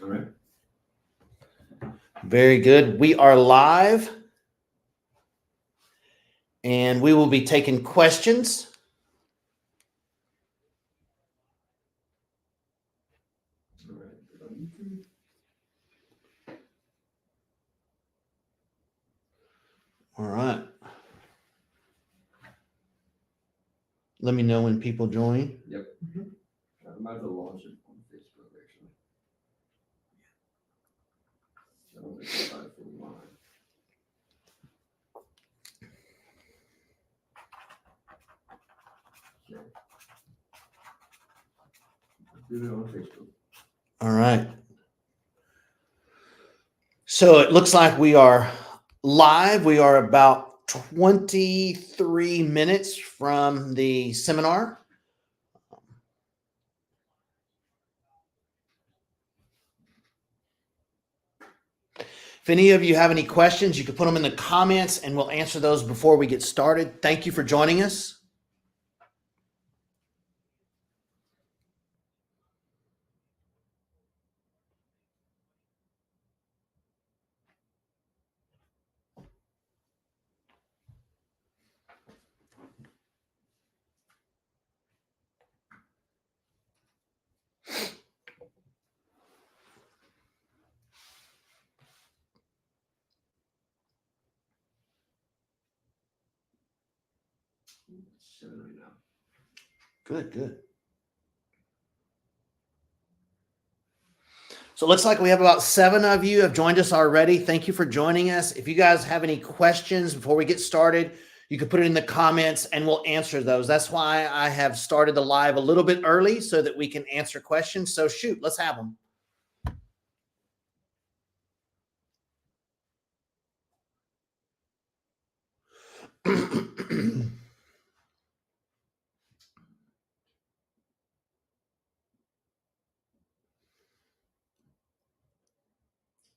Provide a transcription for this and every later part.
All right. Very good. We are live, and we will be taking questions. All right. Good on YouTube. All right. Let me know when people join. Yep. I might as well launch it on Facebook, actually. I don't think it's live for live. Okay. Do it on Facebook. All right. So it looks like we are live. We are about 23 minutes from the seminar. If any of you have any questions, you can put them in the comments and we'll answer those before we get started. Thank you for joining us. It's 7 right now. Good, good. So it looks like we have about 7 of you have joined us already. Thank you for joining us. If you guys have any questions before we get started, you can put it in the comments and we'll answer those. That's why I have started the live a little bit early so that we can answer questions. So shoot, let's have them.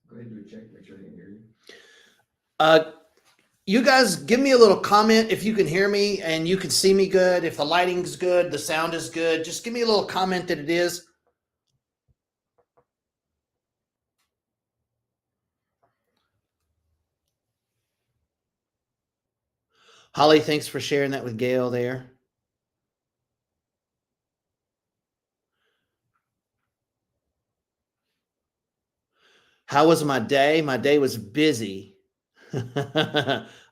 Go ahead and do a check. Make sure I can hear you. You guys give me a little comment if you can hear me and you can see me good. If the lighting's good, the sound is good, just give me a little comment that it is. Holly, thanks for sharing that with Gail there. How was my day? My day was busy. All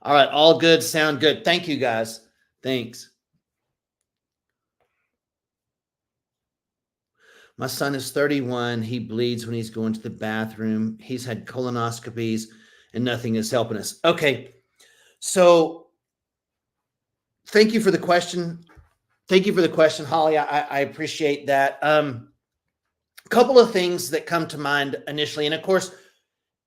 right, all good, sound good. Thank you, guys. Thanks. My son is 31. He bleeds when he's going to the bathroom. He's had colonoscopies and nothing is helping us. Okay, so thank you for the question. Thank you for the question, Holly. I appreciate that. A couple of things that come to mind initially, and of course,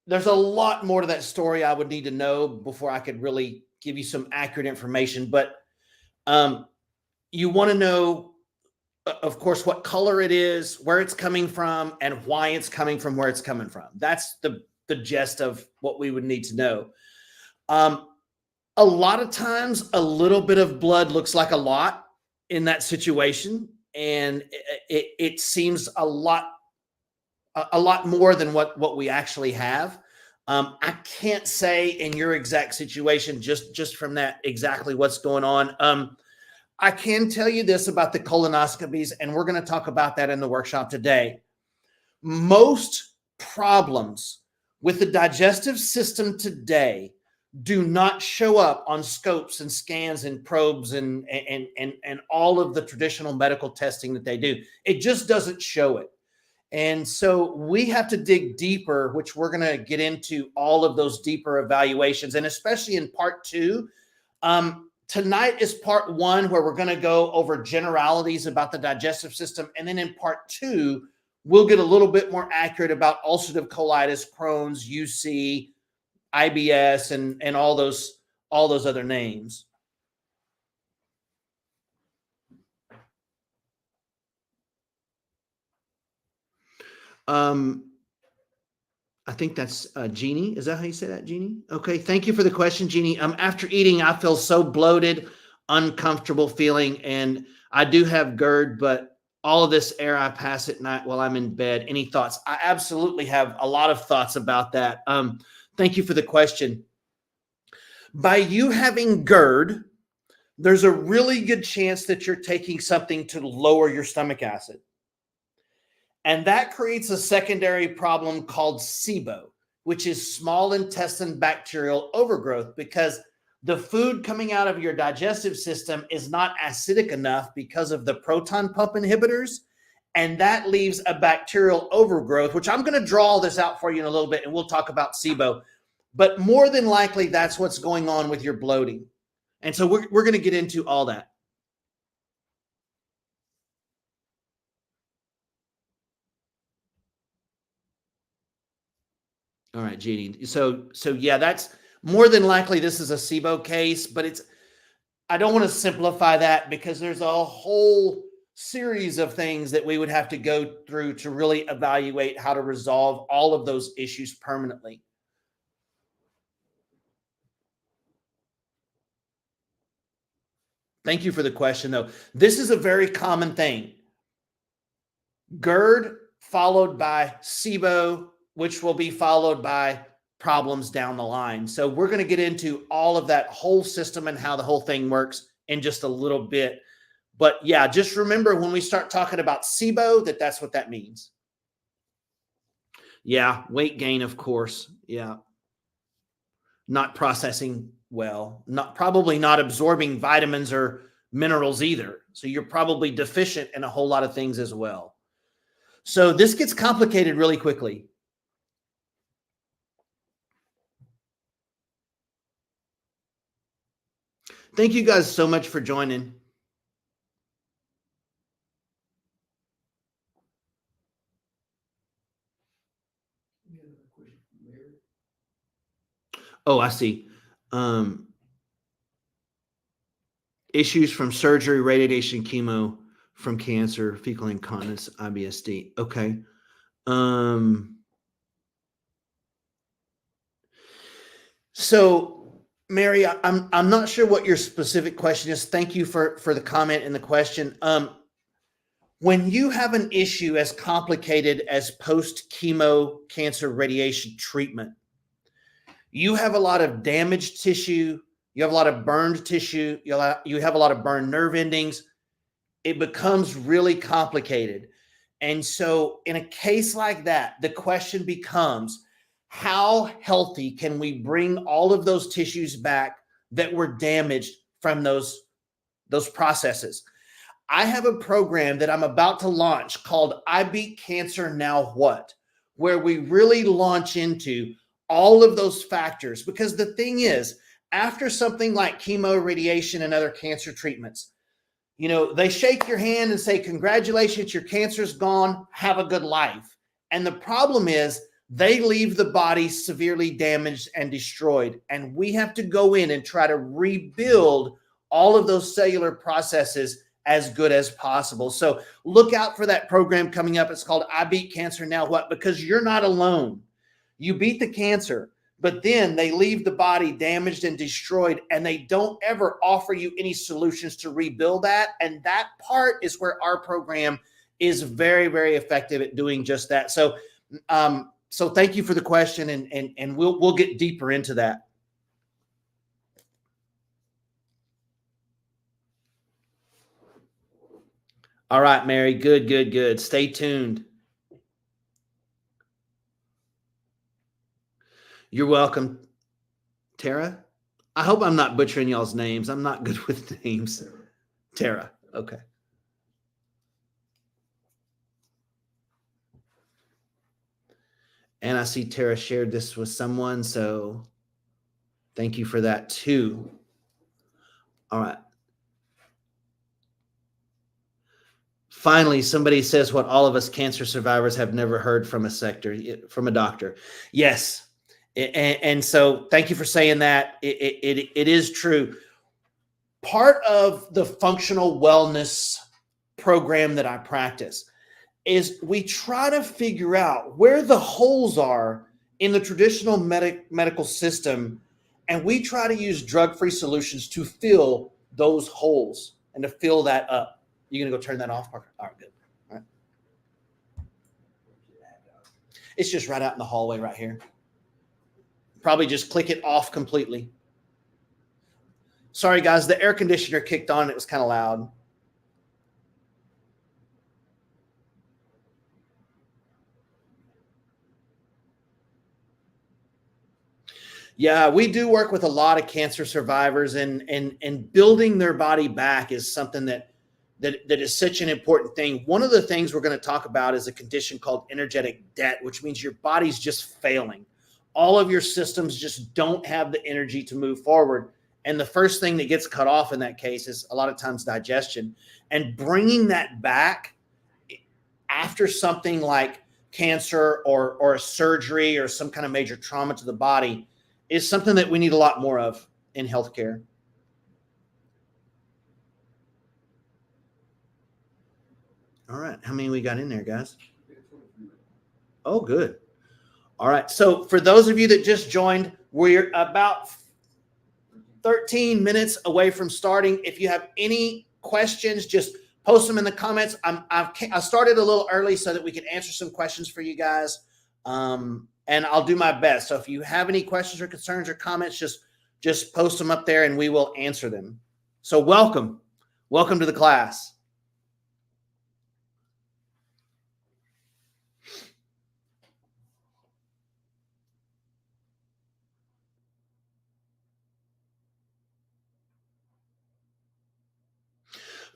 there's a lot more to that story I would need to know before I could really give you some accurate information. But you want to know, of course, what color it is, where it's coming from, and why it's coming from where it's coming from. That's the gist of what we would need to know. A lot of times, a little bit of blood looks like a lot in that situation, and it seems a lot more than what we actually have. I can't say in your exact situation, just from that exactly what's going on. I can tell you this about the colonoscopies, and we're going to talk about that in the workshop today. Most problems with the digestive system today do not show up on scopes and scans and probes and all of the traditional medical testing that they do. It just doesn't show it. And so we have to dig deeper, which we're going to get into all of those deeper evaluations. And especially in part 2, tonight is part 1, where we're going to go over generalities about the digestive system. And then in part 2, we'll get a little bit more accurate about ulcerative colitis, Crohn's, UC, IBS, and all those other names. I think that's Jeannie. Is that how you say that, Jeannie? Okay. Thank you for the question, Jeannie. After eating, I feel so bloated, uncomfortable feeling, and I do have GERD, but all of this air I pass at night while I'm in bed. Any thoughts? I absolutely have a lot of thoughts about that. Thank you for the question. By you having GERD, there's a really good chance that you're taking something to lower your stomach acid. And that creates a secondary problem called SIBO, which is small intestine bacterial overgrowth, because the food coming out of your digestive system is not acidic enough because of the proton pump inhibitors. And that leaves a bacterial overgrowth, which I'm going to draw all this out for you in a little bit, and we'll talk about SIBO. But more than likely, that's what's going on with your bloating. And so we're going to get into all that. All right, Jeannie. So yeah, that's more than likely this is a SIBO case, but I don't want to simplify that because there's a whole series of things that we would have to go through to really evaluate how to resolve all of those issues permanently. Thank you for the question, though. This is a very common thing. GERD followed by SIBO, which will be followed by problems down the line. So we're going to get into all of that whole system and how the whole thing works in just a little bit. But yeah, just remember when we start talking about SIBO, that's what that means. Yeah, weight gain, of course. Yeah. Not processing well, probably not absorbing vitamins or minerals either. So you're probably deficient in a whole lot of things as well. So this gets complicated really quickly. Thank you guys so much for joining. Oh, I see. Issues from surgery, radiation, chemo, from cancer, fecal incontinence, IBSD. Okay. So, Mary, I'm not sure what your specific question is. Thank you for the comment and the question. When you have an issue as complicated as post-chemo cancer radiation treatment, you have a lot of damaged tissue, you have a lot of burned tissue, you have a lot of burned nerve endings. It becomes really complicated. And so in a case like that, the question becomes, how healthy can we bring all of those tissues back that were damaged from those processes? I have a program that I'm about to launch called I Beat Cancer Now What, where we really launch into all of those factors. Because the thing is, after something like chemo, radiation, and other cancer treatments, you know, they shake your hand and say, congratulations, your cancer's gone, have a good life. And the problem is they leave the body severely damaged and destroyed. And we have to go in and try to rebuild all of those cellular processes as good as possible. So look out for that program coming up. It's called I Beat Cancer Now What, because you're not alone. You beat the cancer, but then they leave the body damaged and destroyed, and they don't ever offer you any solutions to rebuild that. And that part is where our program is very, very effective at doing just that. So, so thank you for the question, and we'll get deeper into that. All right, Mary. Good, good, good. Stay tuned. You're welcome, Tara. I hope I'm not butchering y'all's names. I'm not good with names. Tara. Okay. And I see Tara shared this with someone, so thank you for that too. All right. Finally, somebody says what all of us cancer survivors have never heard from a doctor. Yes. And so thank you for saying that. It is true. Part of the functional wellness program that I practice is we try to figure out where the holes are in the traditional medical system, and we try to use drug-free solutions to fill those holes and to fill that up. You gonna go turn that off, Parker? All right, good. It's just right out in the hallway right here. Probably just click it off completely. Sorry, guys, the air conditioner kicked on. It was kind of loud. Yeah, we do work with a lot of cancer survivors, and building their body back is something that is such an important thing. One of the things we're going to talk about is a condition called energetic debt, which means your body's just failing. All of your systems just don't have the energy to move forward. And the first thing that gets cut off in that case is a lot of times digestion. And bringing that back after something like cancer or a surgery or some kind of major trauma to the body is something that we need a lot more of in healthcare. All right. How many we got in there, guys? Oh, good. All right. So for those of you that just joined, we're about 13 minutes away from starting. If you have any questions, just post them in the comments. I started a little early so that we can answer some questions for you guys. And I'll do my best. So if you have any questions or concerns or comments, just post them up there and we will answer them. So welcome to the class.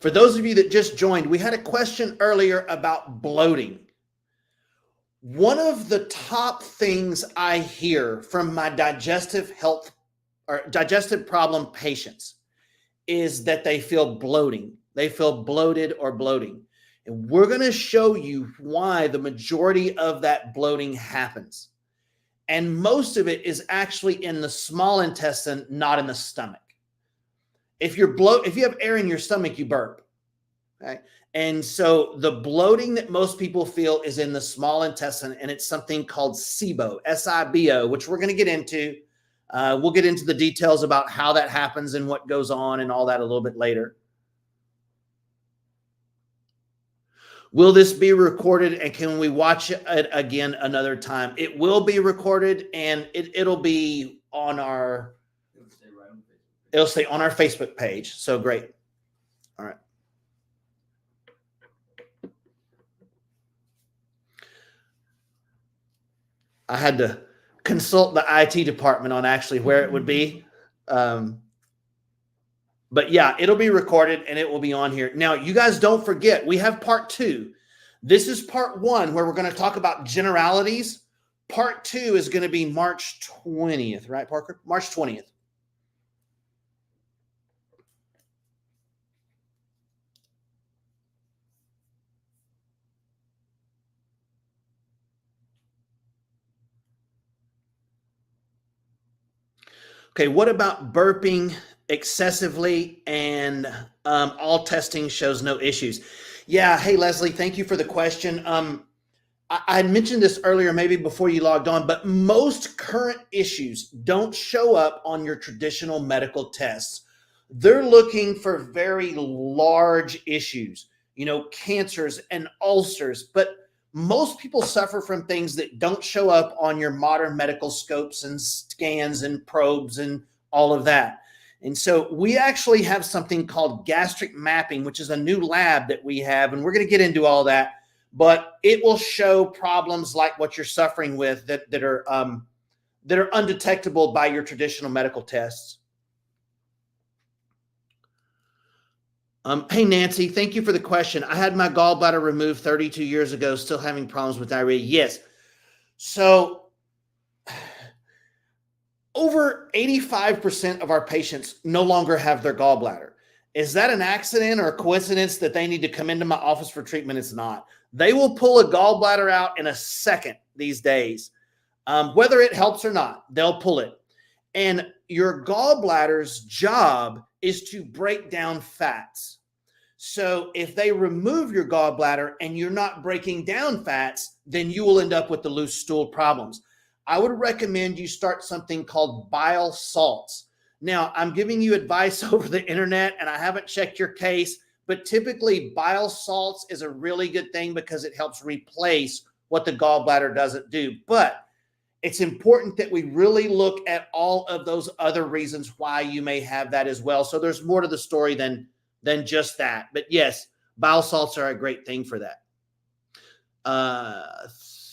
For those of you that just joined, we had a question earlier about bloating. One of the top things I hear from my digestive health or digestive problem patients is that they feel bloating. They feel bloated or bloating. And we're going to show you why the majority of that bloating happens. And most of it is actually in the small intestine, not in the stomach. If you have air in your stomach, you burp. Okay. And so the bloating that most people feel is in the small intestine, and it's something called SIBO, S-I-B-O, which we're going to get into. We'll get into the details about how that happens and what goes on and all that a little bit later. Will this be recorded, and can we watch it again another time? It will be recorded, and it'll be on our It'll stay on our Facebook page. So great. All right. I had to consult the IT department on actually where it would be. But yeah, it'll be recorded and it will be on here. Now, you guys don't forget, we have part 2. This is part 1 where we're going to talk about generalities. Part 2 is going to be March 20th, right, Parker? March 20th. Okay, what about burping excessively and all testing shows no issues? Yeah, hey, Leslie, thank you for the question. I mentioned this earlier, maybe before you logged on, but most current issues don't show up on your traditional medical tests. They're looking for very large issues, cancers and ulcers, but most people suffer from things that don't show up on your modern medical scopes and scans and probes and all of that. And so we actually have something called gastric mapping, which is a new lab that we have, and we're going to get into all that, but it will show problems like what you're suffering with that are undetectable by your traditional medical tests. Hey, Nancy, thank you for the question. I had my gallbladder removed 32 years ago, still having problems with diarrhea. Yes. So over 85% of our patients no longer have their gallbladder. Is that an accident or a coincidence that they need to come into my office for treatment? It's not. They will pull a gallbladder out in a second these days. Whether it helps or not, they'll pull it. And your gallbladder's job is to break down fats. So if they remove your gallbladder and you're not breaking down fats, then you will end up with the loose stool problems. I would recommend you start something called bile salts. Now, I'm giving you advice over the internet and I haven't checked your case, but typically bile salts is a really good thing because it helps replace what the gallbladder doesn't do. But it's important that we really look at all of those other reasons why you may have that as well. So there's more to the story than just that. But yes, bile salts are a great thing for that.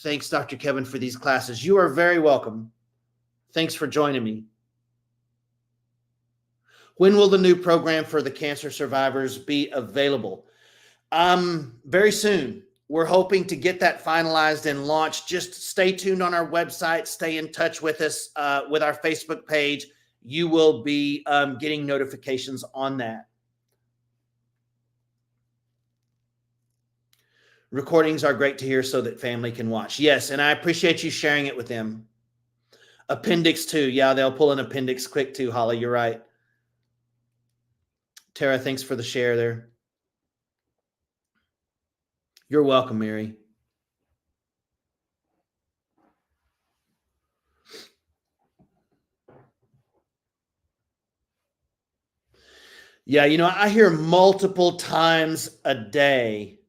Thanks, Dr. Kevin, for these classes. You are very welcome. Thanks for joining me. When will the new program for the cancer survivors be available? Very soon. We're hoping to get that finalized and launched. Just stay tuned on our website. Stay in touch with us with our Facebook page. You will be getting notifications on that. Recordings are great to hear so that family can watch. Yes, and I appreciate you sharing it with them. Appendix 2. Yeah, they'll pull an appendix quick too, Holly. You're right. Tara, thanks for the share there. You're welcome, Mary. Yeah, you know, I hear multiple times a day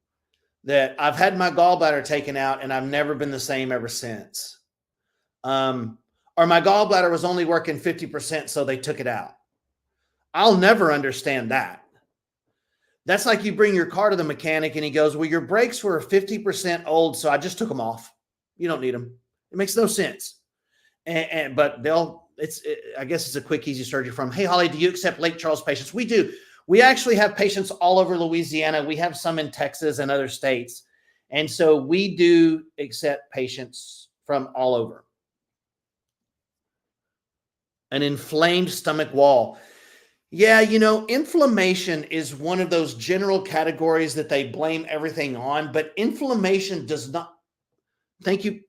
that I've had my gallbladder taken out and I've never been the same ever since. Or my gallbladder was only working 50%, so they took it out. I'll never understand that. That's like you bring your car to the mechanic and he goes, well, your brakes were 50% old, so I just took them off. You don't need them. It makes no sense. But I guess it's a quick, easy surgery from, hey, Holly, do you accept Lake Charles patients? We do. We actually have patients all over Louisiana. We have some in Texas and other states. And so we do accept patients from all over. An inflamed stomach wall. Yeah, you know, inflammation is one of those general categories that they blame everything on, but inflammation does not. Thank you.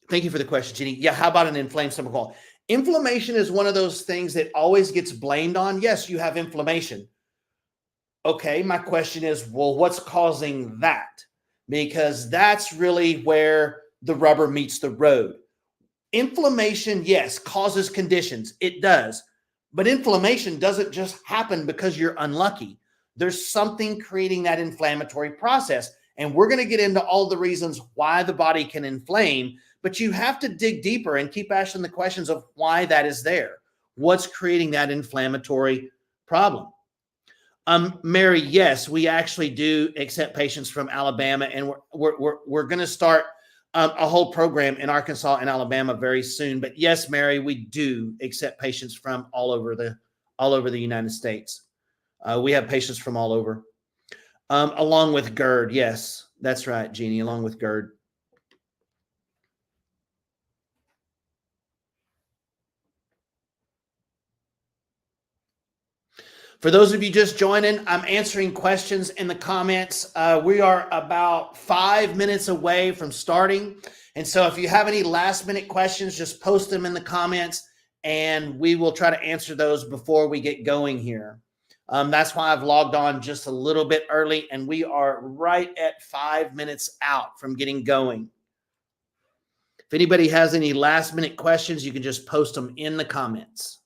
Thank you for the question, Jeannie. Yeah, how about an inflamed stomach wall? Inflammation is one of those things that always gets blamed on. Yes, you have inflammation. Okay, my question is, well, what's causing that? Because that's really where the rubber meets the road. Inflammation, yes, causes conditions. It does. But inflammation doesn't just happen because you're unlucky. There's something creating that inflammatory process. And we're going to get into all the reasons why the body can inflame, but you have to dig deeper and keep asking the questions of why that is there. What's creating that inflammatory problem? Mary, yes, we actually do accept patients from Alabama, and we're going to start a whole program in Arkansas and Alabama very soon. But yes, Mary, we do accept patients from all over the United States. We have patients from all over, along with GERD. Yes, that's right, Jeannie, along with GERD. For those of you just joining, I'm answering questions in the comments. We are about 5 minutes away from starting. And so if you have any last minute questions, just post them in the comments and we will try to answer those before we get going here. That's why I've logged on just a little bit early, and we are right at 5 minutes out from getting going. If anybody has any last minute questions, you can just post them in the comments.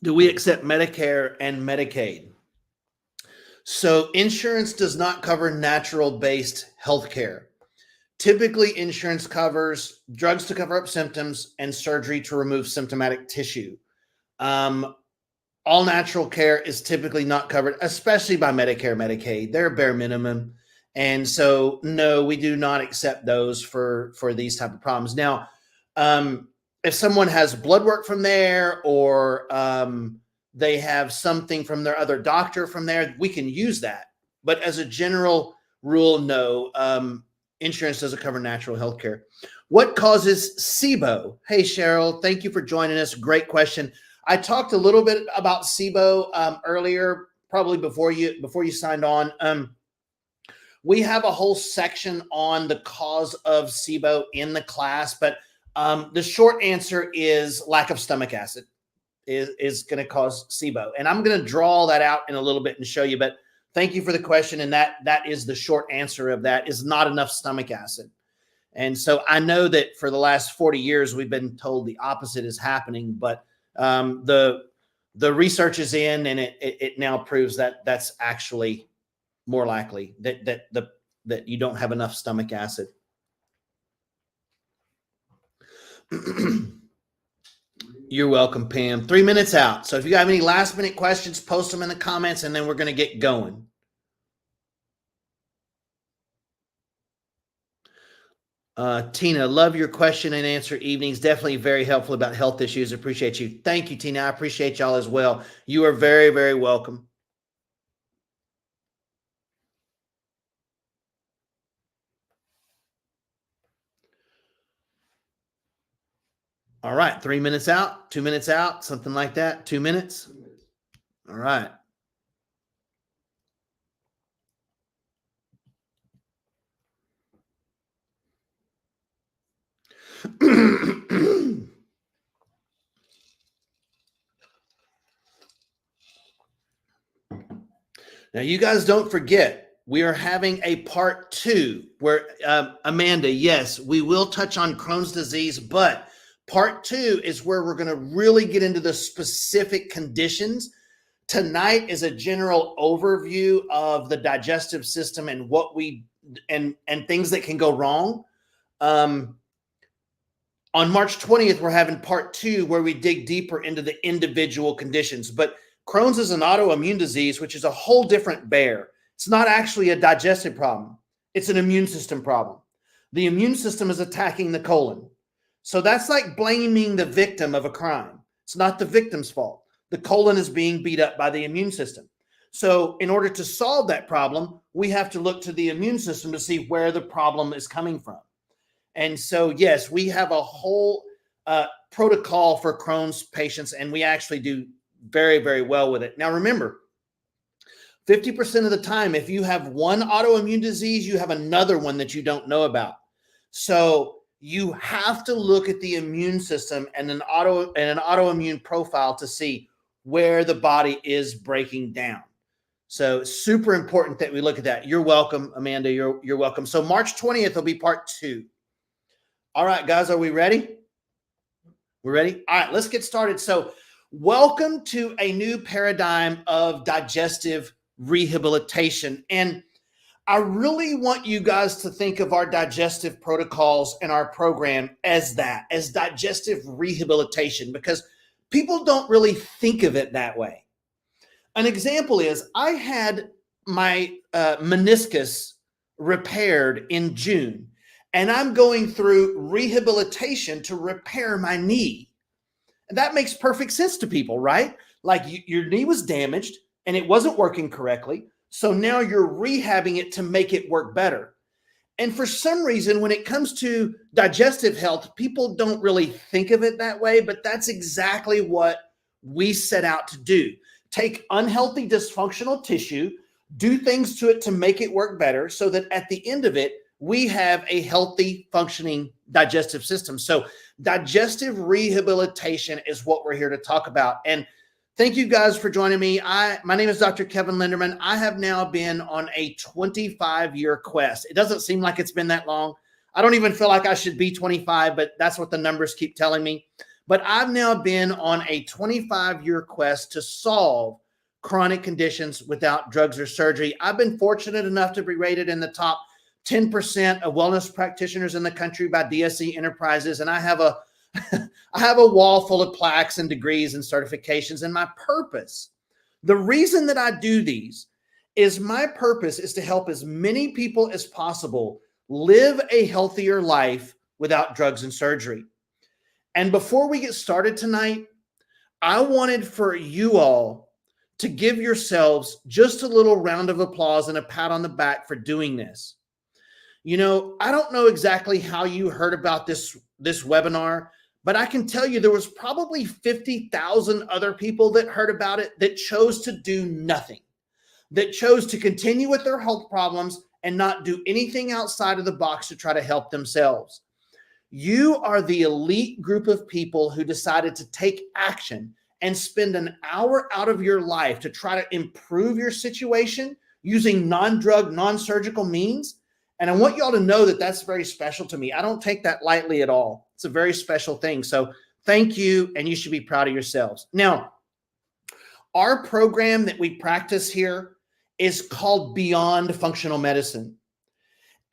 Do we accept Medicare and Medicaid? So insurance does not cover natural-based healthcare. Typically, insurance covers drugs to cover up symptoms and surgery to remove symptomatic tissue. All natural care is typically not covered, especially by Medicare, Medicaid. They're bare minimum. And so, no, we do not accept those for these type of problems. Now, If someone has blood work from there, or they have something from their other doctor from there, we can use that. But as a general rule, no, insurance doesn't cover natural health care. What causes SIBO? Hey, Cheryl, thank you for joining us. Great question. I talked a little bit about SIBO earlier, probably before you signed on. We have a whole section on the cause of SIBO in the class, but the short answer is lack of stomach acid is going to cause SIBO. And I'm going to draw that out in a little bit and show you, but thank you for the question. And that is the short answer of that, is not enough stomach acid. And so I know that for the last 40 years, we've been told the opposite is happening, but the research is in, and it now proves that that's actually more likely that you don't have enough stomach acid. You're welcome, Pam. 3 minutes out. So if you have any last minute questions, post them in the comments, and then we're going to get going. Tina, love your question and answer evenings. Definitely very helpful about health issues. Appreciate you. Thank you, Tina. I appreciate y'all as well. You are very, very welcome. All right. 3 minutes out, 2 minutes out, something like that. 2 minutes. All right. Now, you guys don't forget, we are having a part 2 where, Amanda, yes, we will touch on Crohn's disease, but part 2 is where we're going to really get into the specific conditions. Tonight is a general overview of the digestive system and what and things that can go wrong. On March 20th, we're having part 2 where we dig deeper into the individual conditions. But Crohn's is an autoimmune disease, which is a whole different bear. It's not actually a digestive problem. It's an immune system problem. The immune system is attacking the colon. So that's like blaming the victim of a crime. It's not the victim's fault. The colon is being beat up by the immune system. So in order to solve that problem, we have to look to the immune system to see where the problem is coming from. And so, yes, we have a whole protocol for Crohn's patients, and we actually do very, very well with it. Now, remember, 50% of the time, if you have one autoimmune disease, you have another one that you don't know about. So you have to look at the immune system and an autoimmune profile to see where the body is breaking down. So super important that we look at that. You're welcome, Amanda. You're welcome. So March 20th will be part 2. All right, guys, are we ready? We're ready? All right, let's get started. So welcome to a new paradigm of digestive rehabilitation. And I really want you guys to think of our digestive protocols and our program as that, as digestive rehabilitation, because people don't really think of it that way. An example is I had my meniscus repaired in June, and I'm going through rehabilitation to repair my knee. And that makes perfect sense to people, right? Like your knee was damaged and it wasn't working correctly. So now you're rehabbing it to make it work better. And for some reason, when it comes to digestive health, people don't really think of it that way, but that's exactly what we set out to do. Take unhealthy, dysfunctional tissue, do things to it to make it work better so that at the end of it, we have a healthy, functioning digestive system. So digestive rehabilitation is what we're here to talk about. And thank you guys for joining me. My name is Dr. Kevin Linderman. I have now been on a 25-year quest. It doesn't seem like it's been that long. I don't even feel like I should be 25, but that's what the numbers keep telling me. But I've now been on a 25-year quest to solve chronic conditions without drugs or surgery. I've been fortunate enough to be rated in the top 10% of wellness practitioners in the country by DSE Enterprises. And I have a wall full of plaques and degrees and certifications. And my purpose, the reason that I do these is my purpose is to help as many people as possible live a healthier life without drugs and surgery. And before we get started tonight, I wanted for you all to give yourselves just a little round of applause and a pat on the back for doing this. You know, I don't know exactly how you heard about this webinar, but I can tell you there was probably 50,000 other people that heard about it that chose to do nothing, that chose to continue with their health problems and not do anything outside of the box to try to help themselves. You are the elite group of people who decided to take action and spend an hour out of your life to try to improve your situation using non-drug, non-surgical means. And I want y'all to know that that's very special to me. I don't take that lightly at all. It's a very special thing. So thank you, and you should be proud of yourselves. Now, our program that we practice here is called Beyond Functional Medicine.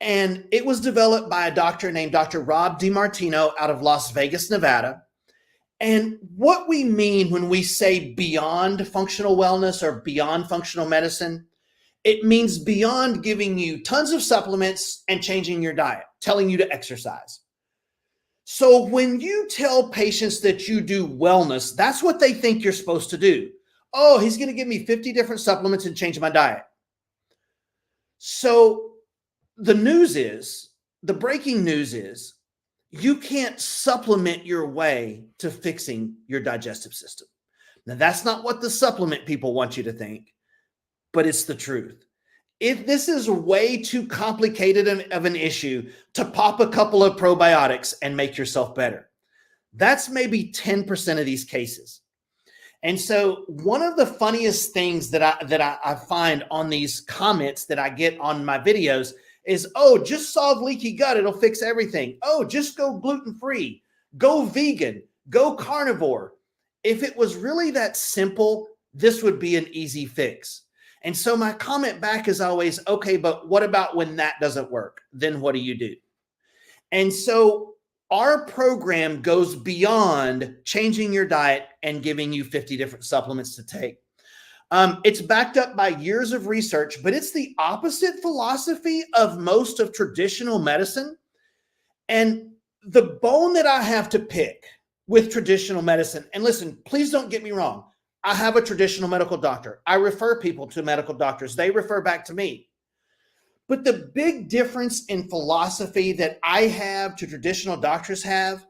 And it was developed by a doctor named Dr. Rob DiMartino out of Las Vegas, Nevada. And what we mean when we say beyond functional wellness or beyond functional medicine, it means beyond giving you tons of supplements and changing your diet, telling you to exercise. So when you tell patients that you do wellness, that's what they think you're supposed to do. Oh, he's going to give me 50 different supplements and change my diet. So the breaking news is, you can't supplement your way to fixing your digestive system. Now, that's not what the supplement people want you to think, but it's the truth. If this is way too complicated of an issue to pop a couple of probiotics and make yourself better, that's maybe 10% of these cases. And so one of the funniest things that I find on these comments that I get on my videos is, oh, just solve leaky gut, it'll fix everything. Oh, just go gluten-free, go vegan, go carnivore. If it was really that simple, this would be an easy fix. And so my comment back is always, okay, but what about when that doesn't work? Then what do you do? And so our program goes beyond changing your diet and giving you 50 different supplements to take. It's backed up by years of research, but it's the opposite philosophy of most of traditional medicine. And the bone that I have to pick with traditional medicine, and listen, please don't get me wrong. I have a traditional medical doctor. I refer people to medical doctors. They refer back to me. But the big difference in philosophy that I have to traditional doctors have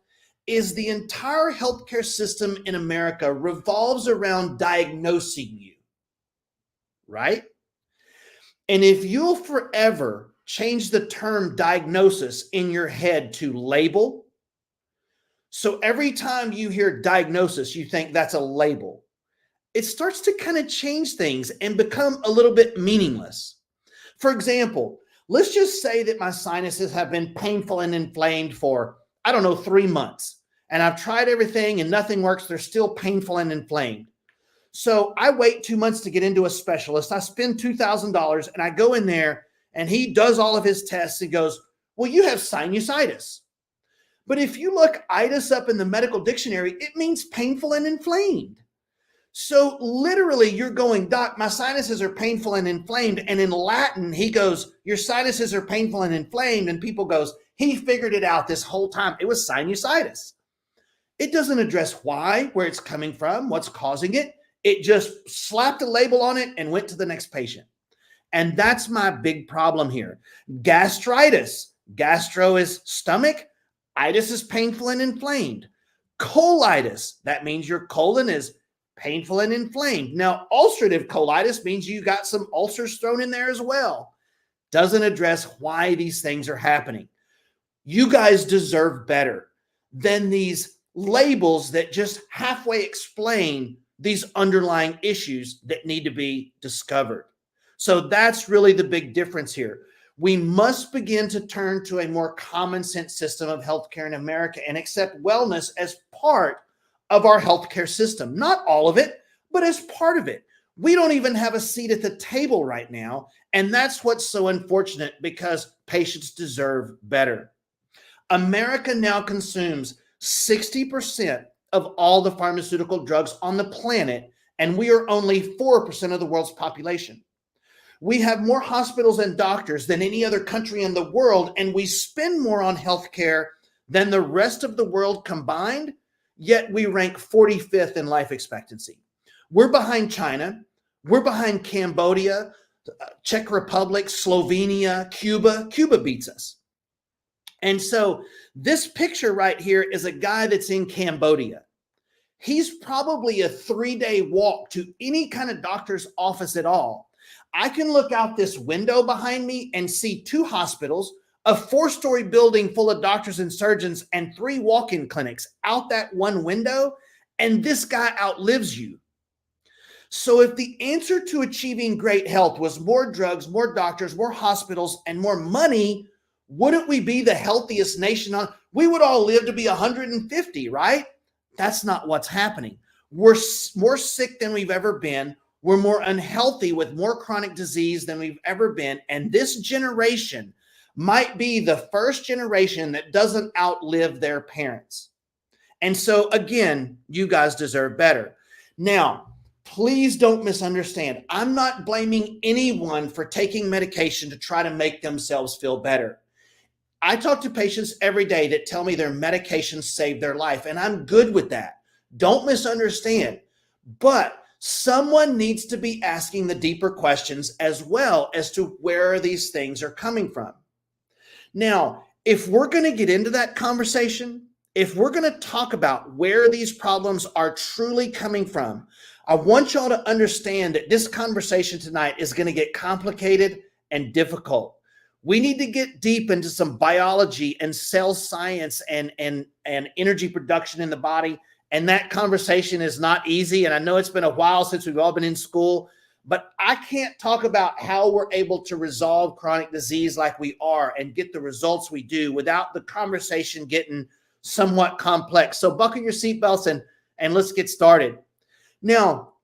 is the entire healthcare system in America revolves around diagnosing you. Right? And if you'll forever change the term diagnosis in your head to label, so every time you hear diagnosis, you think that's a label, it starts to kind of change things and become a little bit meaningless. For example, let's just say that my sinuses have been painful and inflamed for, 3 months. And I've tried everything and nothing works. They're still painful and inflamed. So I wait 2 months to get into a specialist. I spend $2,000 and I go in there and he does all of his tests and goes, well, you have sinusitis. But if you look itis up in the medical dictionary, it means painful and inflamed. So literally you're going, doc, my sinuses are painful and inflamed. And in Latin, he goes, your sinuses are painful and inflamed. And people goes, he figured it out this whole time. It was sinusitis. It doesn't address why, where it's coming from, what's causing it. It just slapped a label on it and went to the next patient. And that's my big problem here. Gastritis. Gastro is stomach. Itis is painful and inflamed. Colitis. That means your colon is painful and inflamed. Now, ulcerative colitis means you got some ulcers thrown in there as well. Doesn't address why these things are happening. You guys deserve better than these labels that just halfway explain these underlying issues that need to be discovered. So that's really the big difference here. We must begin to turn to a more common sense system of healthcare in America and accept wellness as part of our healthcare system. Not all of it, but as part of it. We don't even have a seat at the table right now. And that's what's so unfortunate, because patients deserve better. America now consumes 60% of all the pharmaceutical drugs on the planet, and we are only 4% of the world's population. We have more hospitals and doctors than any other country in the world, and we spend more on healthcare than the rest of the world combined, yet we rank 45th in life expectancy. We're behind China. We're behind Cambodia, Czech Republic, Slovenia, Cuba. Cuba beats us. And so this picture right here is a guy that's in Cambodia. He's probably a 3-day walk to any kind of doctor's office at all. I can look out this window behind me and see 2 hospitals, a 4-story building full of doctors and surgeons, and 3 walk-in clinics out that one window, and this guy outlives you. So if the answer to achieving great health was more drugs, more doctors, more hospitals, and more money, wouldn't we be the healthiest nation on? We would all live to be 150, right? That's not what's happening. We're more sick than we've ever been. We're more unhealthy with more chronic disease than we've ever been. And this generation might be the first generation that doesn't outlive their parents. And so again, you guys deserve better. Now, please don't misunderstand. I'm not blaming anyone for taking medication to try to make themselves feel better. I talk to patients every day that tell me their medications saved their life, and I'm good with that. Don't misunderstand. But someone needs to be asking the deeper questions as well as to where these things are coming from. Now, if we're going to get into that conversation, if we're going to talk about where these problems are truly coming from, I want y'all to understand that this conversation tonight is going to get complicated and difficult. We need to get deep into some biology and cell science and energy production in the body. And that conversation is not easy. And I know it's been a while since we've all been in school, but I can't talk about how we're able to resolve chronic disease like we are and get the results we do without the conversation getting somewhat complex. So buckle your seatbelts and let's get started. Now,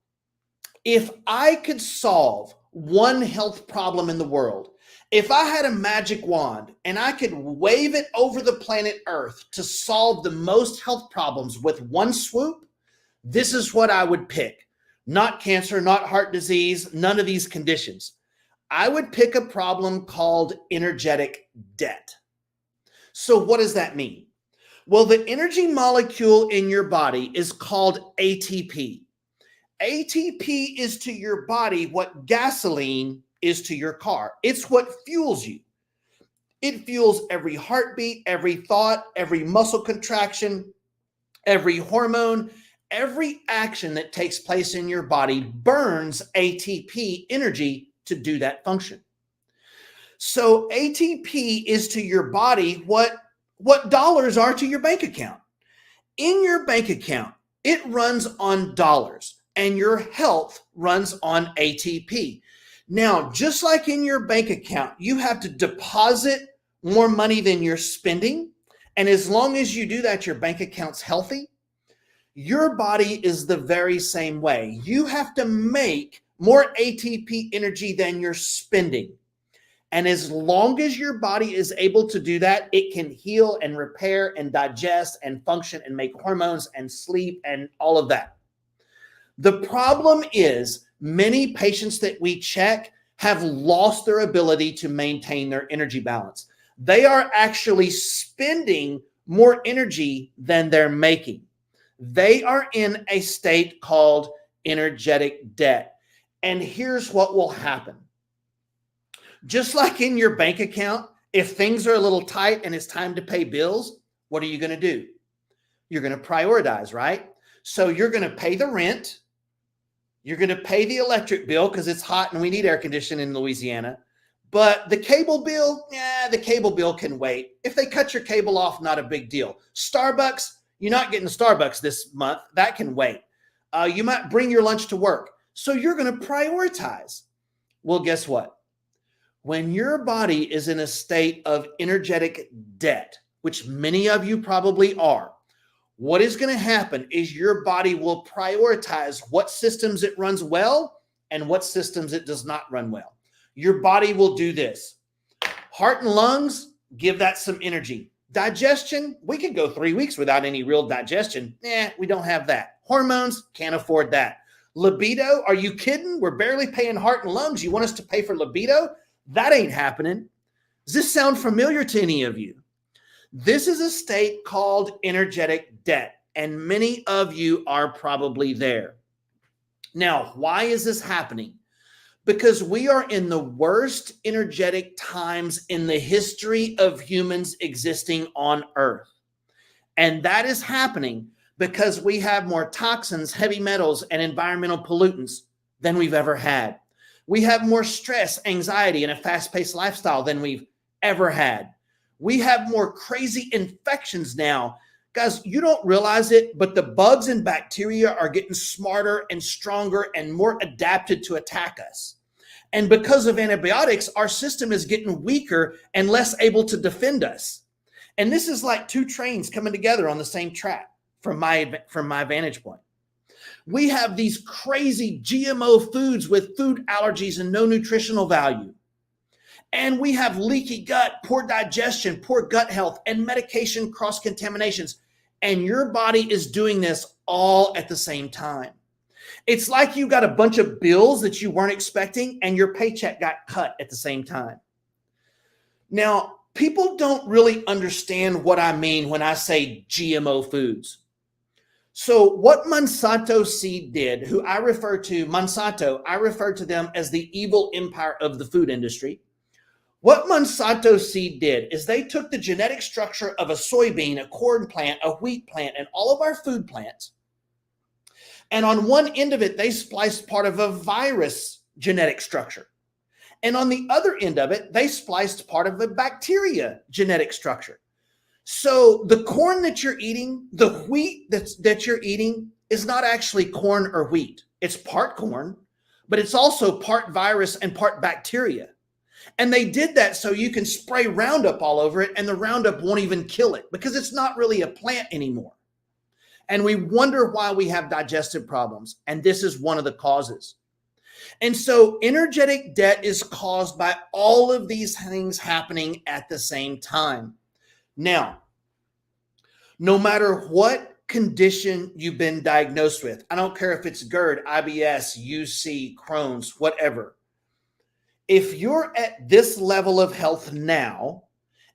if I could solve one health problem in the world, if I had a magic wand and I could wave it over the planet Earth to solve the most health problems with one swoop, this is what I would pick. Not cancer, not heart disease, none of these conditions. I would pick a problem called energetic debt. So what does that mean? Well, the energy molecule in your body is called ATP. ATP is to your body what gasoline is to your car. It's what fuels you. It fuels every heartbeat, every thought, every muscle contraction, every hormone, every action that takes place in your body burns ATP energy to do that function. So ATP is to your body what dollars are to your bank account. In your bank account, it runs on dollars, and your health runs on ATP. Now, just like in your bank account, you have to deposit more money than you're spending. And as long as you do that, your bank account's healthy. Your body is the very same way. You have to make more ATP energy than you're spending. And as long as your body is able to do that, it can heal and repair and digest and function and make hormones and sleep and all of that. The problem is many patients that we check have lost their ability to maintain their energy balance. They are actually spending more energy than they're making. They are in a state called energetic debt. And here's what will happen. Just like in your bank account, if things are a little tight and it's time to pay bills, what are you going to do? You're going to prioritize, right? So you're going to pay the rent. You're going to pay the electric bill because it's hot and we need air conditioning in Louisiana. But the cable bill, the cable bill can wait. If they cut your cable off, not a big deal. Starbucks, you're not getting Starbucks this month. That can wait. You might bring your lunch to work. So you're going to prioritize. Well, guess what? When your body is in a state of energetic debt, which many of you probably are, what is going to happen is your body will prioritize what systems it runs well and what systems it does not run well. Your body will do this. Heart and lungs, give that some energy. Digestion, we could go 3 weeks without any real digestion. We don't have that. Hormones, can't afford that. Libido, are you kidding? We're barely paying heart and lungs. You want us to pay for libido? That ain't happening. Does this sound familiar to any of you? This is a state called energetic debt. and many of you are probably there. Now, why is this happening? Because we are in the worst energetic times in the history of humans existing on Earth. And that is happening because we have more toxins, heavy metals, and environmental pollutants than we've ever had. We have more stress, anxiety, and a fast-paced lifestyle than we've ever had. We have more crazy infections now. Guys, you don't realize it, but the bugs and bacteria are getting smarter and stronger and more adapted to attack us. And because of antibiotics, our system is getting weaker and less able to defend us. And this is like two trains coming together on the same track from my vantage point. We have these crazy GMO foods with food allergies and no nutritional value. And we have leaky gut, poor digestion, poor gut health, and medication cross-contaminations. And your body is doing this all at the same time. It's like you got a bunch of bills that you weren't expecting and your paycheck got cut at the same time. Now, people don't really understand what I mean when I say GMO foods. So what Monsanto seed did, who I refer to, Monsanto, I refer to them as the evil empire of the food industry. What Monsanto seed did is they took the genetic structure of a soybean, a corn plant, a wheat plant, and all of our food plants. And on one end of it, they spliced part of a virus genetic structure. And on the other end of it, they spliced part of a bacteria genetic structure. So the corn that you're eating, the wheat that you're eating is not actually corn or wheat. It's part corn, but it's also part virus and part bacteria. And they did that so you can spray Roundup all over it and the Roundup won't even kill it because it's not really a plant anymore. And we wonder why we have digestive problems. And this is one of the causes. And so energetic debt is caused by all of these things happening at the same time. Now, no matter what condition you've been diagnosed with, I don't care if it's GERD, IBS, UC, Crohn's, whatever. If you're at this level of health now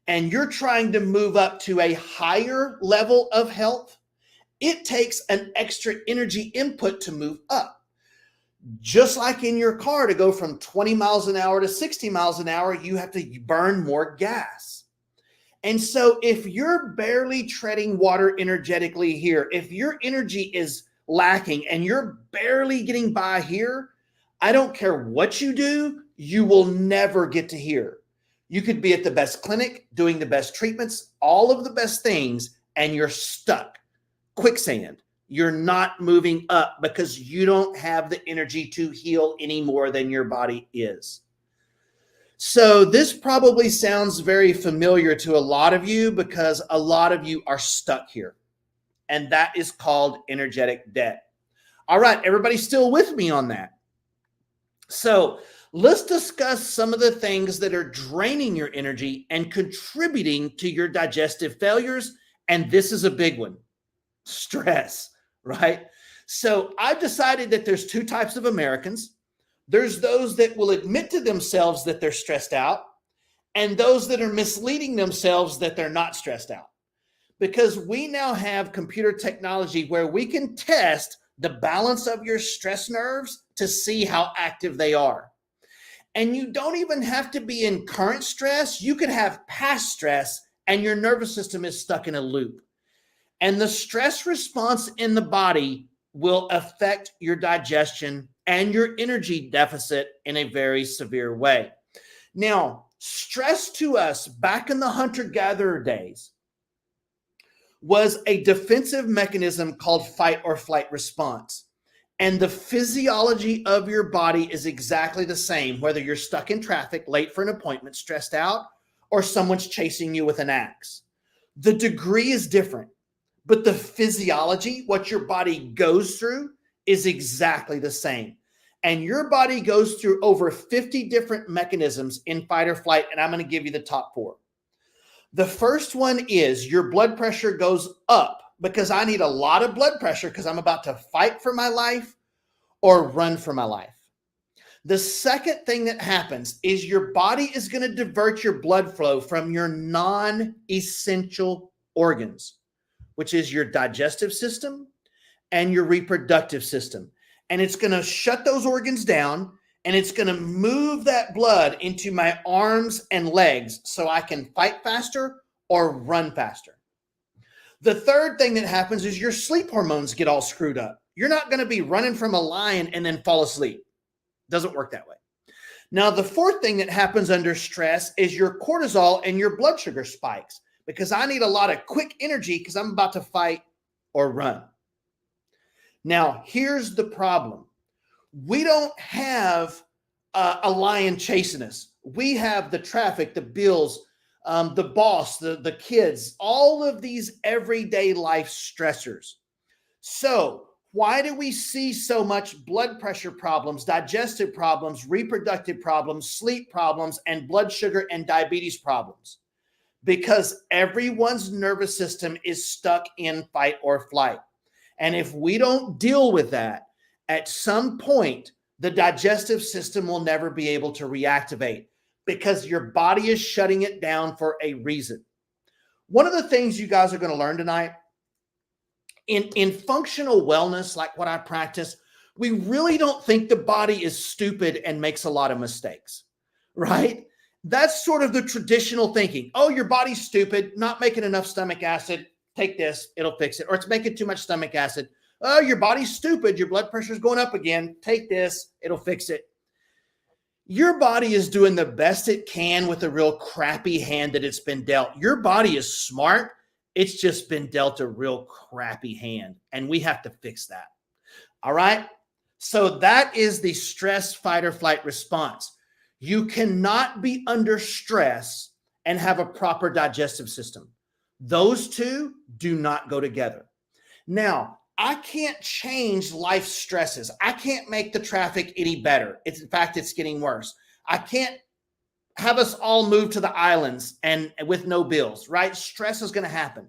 and you're trying to move up to a higher level of health, it takes an extra energy input to move up. Just like in your car, to go from 20 miles an hour to 60 miles an hour, you have to burn more gas. And so if you're barely treading water energetically here, if your energy is lacking and you're barely getting by here, I don't care what you do, you will never get to here. You could be at the best clinic, doing the best treatments, all of the best things, and you're stuck. Quicksand. You're not moving up because you don't have the energy to heal any more than your body is. So this probably sounds very familiar to a lot of you because a lot of you are stuck here. And that is called energetic debt. All right, everybody still with me on that? So let's discuss some of the things that are draining your energy and contributing to your digestive failures. And this is a big one. Stress, right? So I've decided that there's two types of Americans. There's those that will admit to themselves that they're stressed out, and those that are misleading themselves that they're not stressed out. Because we now have computer technology where we can test the balance of your stress nerves to see how active they are. And you don't even have to be in current stress. You could have past stress and your nervous system is stuck in a loop. And the stress response in the body will affect your digestion and your energy deficit in a very severe way. Now, stress to us back in the hunter-gatherer days was a defensive mechanism called fight or flight response. And the physiology of your body is exactly the same, whether you're stuck in traffic, late for an appointment, stressed out, or someone's chasing you with an axe. The degree is different. But the physiology, what your body goes through, is exactly the same. And your body goes through over 50 different mechanisms in fight or flight, and I'm going to give you the top 4. The first one is your blood pressure goes up because I need a lot of blood pressure because I'm about to fight for my life or run for my life. The second thing that happens is your body is going to divert your blood flow from your non-essential organs, which is your digestive system and your reproductive system. And it's going to shut those organs down, and it's going to move that blood into my arms and legs so I can fight faster or run faster. The third thing that happens is your sleep hormones get all screwed up. You're not going to be running from a lion and then fall asleep. Doesn't work that way. Now, the fourth thing that happens under stress is your cortisol and your blood sugar spikes, because I need a lot of quick energy because I'm about to fight or run. Now, here's the problem. We don't have a lion chasing us. We have the traffic, the bills, the boss, the kids, all of these everyday life stressors. So why do we see so much blood pressure problems, digestive problems, reproductive problems, sleep problems, and blood sugar and diabetes problems? Because everyone's nervous system is stuck in fight or flight. And if we don't deal with that, at some point, the digestive system will never be able to reactivate, because your body is shutting it down for a reason. One of the things you guys are going to learn tonight, in functional wellness, like what I practice, we really don't think the body is stupid and makes a lot of mistakes, right? That's sort of the traditional thinking. Oh, your body's stupid, not making enough stomach acid. Take this, it'll fix it. Or it's making too much stomach acid. Oh, your body's stupid. Your blood pressure is going up again. Take this, it'll fix it. Your body is doing the best it can with a real crappy hand that it's been dealt. Your body is smart. It's just been dealt a real crappy hand, and we have to fix that. All right? So that is the stress, fight, or flight response. You cannot be under stress and have a proper digestive system. Those two do not go together. Now, I can't change life stresses. I can't make the traffic any better. In fact, it's getting worse. I can't have us all move to the islands and with no bills, right? Stress is going to happen.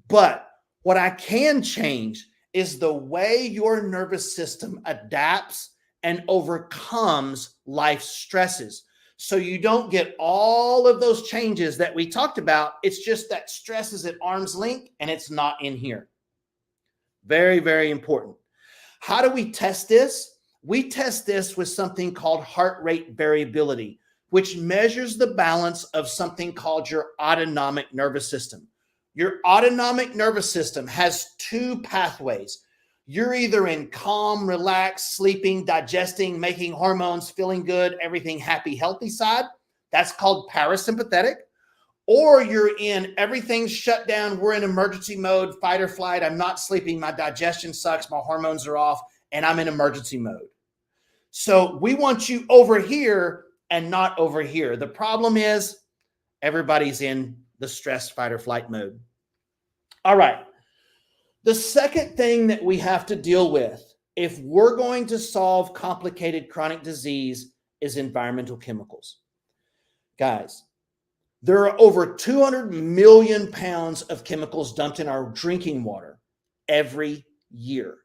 But what I can change is the way your nervous system adapts and overcomes life stresses. So you don't get all of those changes that we talked about. It's just that stress is at arm's length and it's not in here. Very, very important. How do we test this? We test this with something called heart rate variability, which measures the balance of something called your autonomic nervous system. Your autonomic nervous system has two pathways. You're either in calm, relaxed, sleeping, digesting, making hormones, feeling good, everything happy, healthy side. That's called parasympathetic. Or you're in everything's shut down. We're in emergency mode, fight or flight. I'm not sleeping. My digestion sucks. My hormones are off and I'm in emergency mode. So we want you over here and not over here. The problem is everybody's in the stress, fight, or flight mode. All right. The second thing that we have to deal with if we're going to solve complicated chronic disease is environmental chemicals. Guys, there are over 200 million pounds of chemicals dumped in our drinking water every year.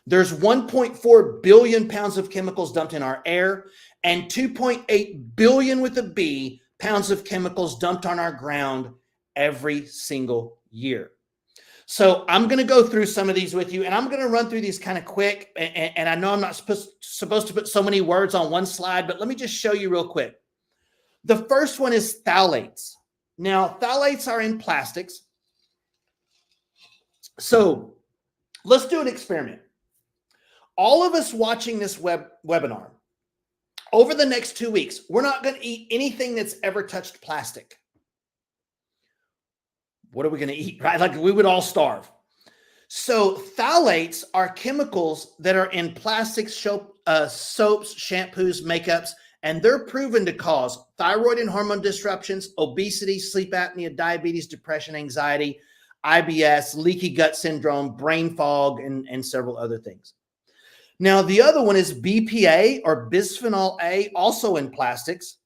There's 1.4 billion pounds of chemicals dumped in our air and 2.8 billion with a B pounds of chemicals dumped on our ground every single year. So I'm going to go through some of these with you, and I'm going to run through these kind of quick. And I know I'm not supposed to put so many words on one slide, but let me just show you real quick. The first one is phthalates. Now, phthalates are in plastics. So let's do an experiment. All of us watching this webinar, over the next 2 weeks, we're not going to eat anything that's ever touched plastic. What are we going to eat, right? Like we would all starve. So phthalates are chemicals that are in plastics, soaps, shampoos, makeups, and they're proven to cause thyroid and hormone disruptions, obesity, sleep apnea, diabetes, depression, anxiety, IBS, leaky gut syndrome, brain fog, and several other things. Now, the other one is BPA or bisphenol A, also in plastics.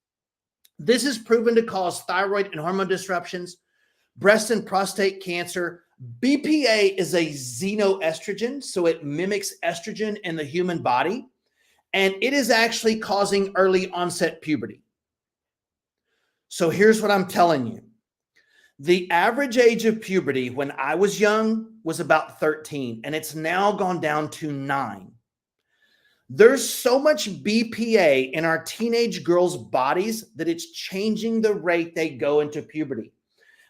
This is proven to cause thyroid and hormone disruptions, breast and prostate cancer. BPA is a xenoestrogen, so it mimics estrogen in the human body, and it is actually causing early onset puberty. So here's what I'm telling you. The average age of puberty when I was young was about 13, and it's now gone down to 9. There's so much BPA in our teenage girls' bodies that it's changing the rate they go into puberty.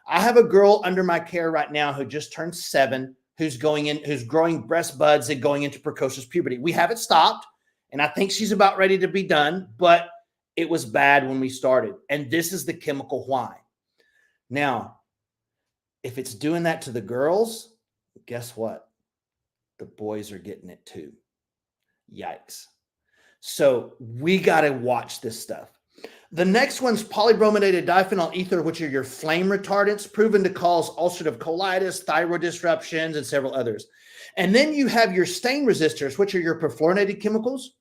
I have a girl under my care right now who just turned 7, who's growing breast buds and going into precocious puberty. We haven't stopped, and I think she's about ready to be done, but it was bad when we started. And this is the chemical why. Now, if it's doing that to the girls, guess what? The boys are getting it too. Yikes. So we got to watch this stuff. The next one's polybrominated diphenyl ether, which are your flame retardants, proven to cause ulcerative colitis, thyroid disruptions, and several others. And then you have your stain resistors, which are your perfluorinated chemicals.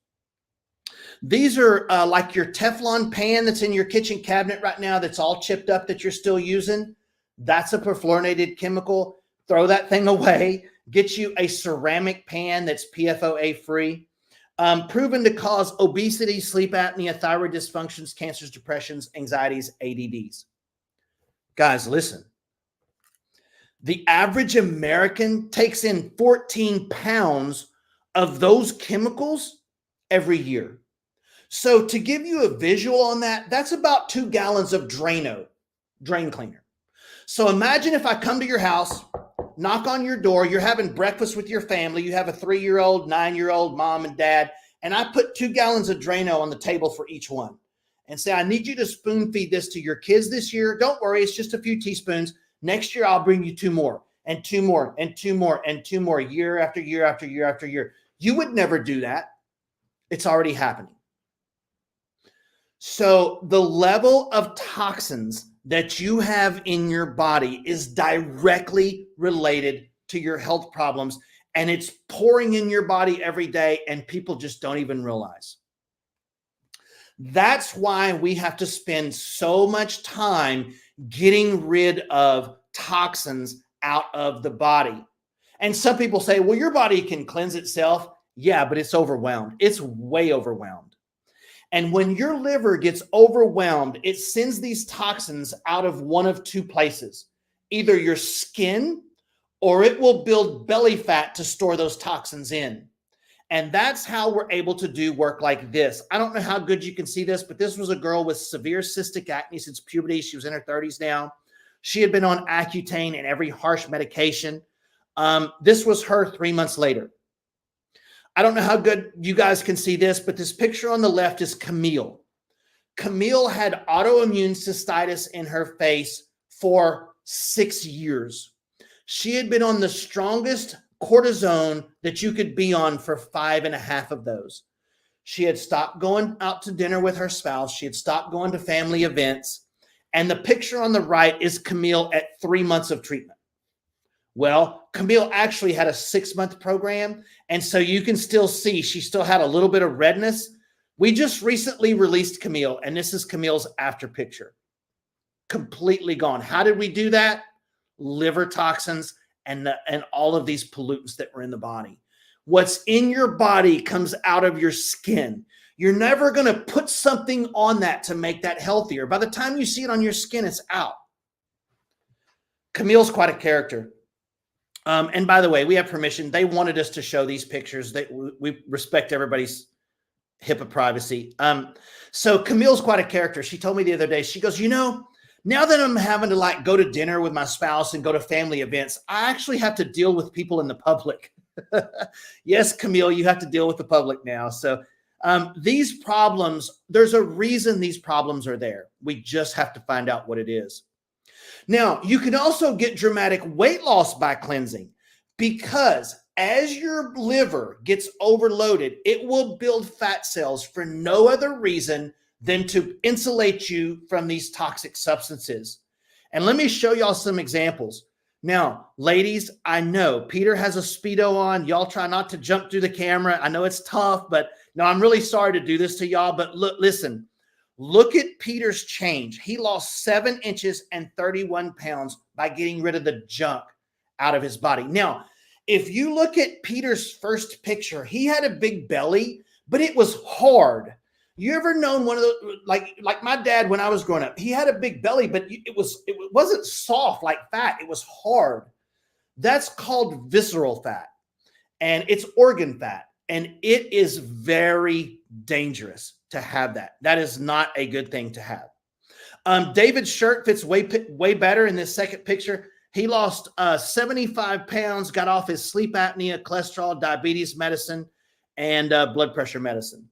These are like your Teflon pan that's in your kitchen cabinet right now that's all chipped up that you're still using. That's a perfluorinated chemical. Throw that thing away. Get you a ceramic pan that's PFOA free. Proven to cause obesity, sleep apnea, thyroid dysfunctions, cancers, depressions, anxieties, ADDs. Guys, listen. The average American takes in 14 pounds of those chemicals every year. So to give you a visual on that, that's about 2 gallons of Drano, drain cleaner. So imagine if I come to your house, knock on your door, you're having breakfast with your family, you have a 3-year-old, 9-year-old mom and dad, and I put 2 gallons of Drano on the table for each one and say, I need you to spoon feed this to your kids this year. Don't worry, it's just a few teaspoons. Next year, I'll bring you 2 more and 2 more and 2 more and 2 more, year after year after year after year. You would never do that. It's already happening. So the level of toxins that you have in your body is directly related to your health problems, and it's pouring in your body every day, and people just don't even realize. That's why we have to spend so much time getting rid of toxins out of the body. And some people say, well, your body can cleanse itself. Yeah, but it's overwhelmed. It's way overwhelmed. And when your liver gets overwhelmed, it sends these toxins out of one of 2 places, either your skin or it will build belly fat to store those toxins in. And that's how we're able to do work like this. I don't know how good you can see this, but this was a girl with severe cystic acne since puberty. She was in her 30s now. She had been on Accutane and every harsh medication. This was her 3 months later. I don't know how good you guys can see this, but this picture on the left is Camille. Camille had autoimmune cystitis in her face for 6 years. She had been on the strongest cortisone that you could be on for 5.5 of those. She had stopped going out to dinner with her spouse. She had stopped going to family events. And the picture on the right is Camille at 3 months of treatment. Well, Camille actually had a 6-month program. And so you can still see she still had a little bit of redness. We just recently released Camille, and this is Camille's after picture. Completely gone. How did we do that? Liver toxins and all of these pollutants that were in the body. What's in your body comes out of your skin. You're never going to put something on that to make that healthier. By the time you see it on your skin, it's out. Camille's quite a character. And by the way, we have permission. They wanted us to show these pictures. We respect everybody's HIPAA privacy. So Camille's quite a character. She told me the other day, she goes, now that I'm having to go to dinner with my spouse and go to family events, I actually have to deal with people in the public. Yes, Camille, you have to deal with the public now. So these problems, there's a reason these problems are there. We just have to find out what it is. Now, you can also get dramatic weight loss by cleansing, because as your liver gets overloaded, it will build fat cells for no other reason than to insulate you from these toxic substances. And let me show y'all some examples. Now, ladies, I know Peter has a Speedo on. Y'all try not to jump through the camera. I know it's tough, but no, I'm really sorry to do this to y'all. But listen. Look at Peter's change. He lost 7 inches and 31 pounds by getting rid of the junk out of his body. Now, if you look at Peter's first picture, he had a big belly, but it was hard. You ever known one of those, like my dad when I was growing up, he had a big belly, but it wasn't soft like fat. It was hard. That's called visceral fat, and it's organ fat, and it is very dangerous to have that. That is not a good thing to have. David's shirt fits way better in this second picture. He lost 75 pounds, got off his sleep apnea, cholesterol, diabetes medicine, and blood pressure medicine.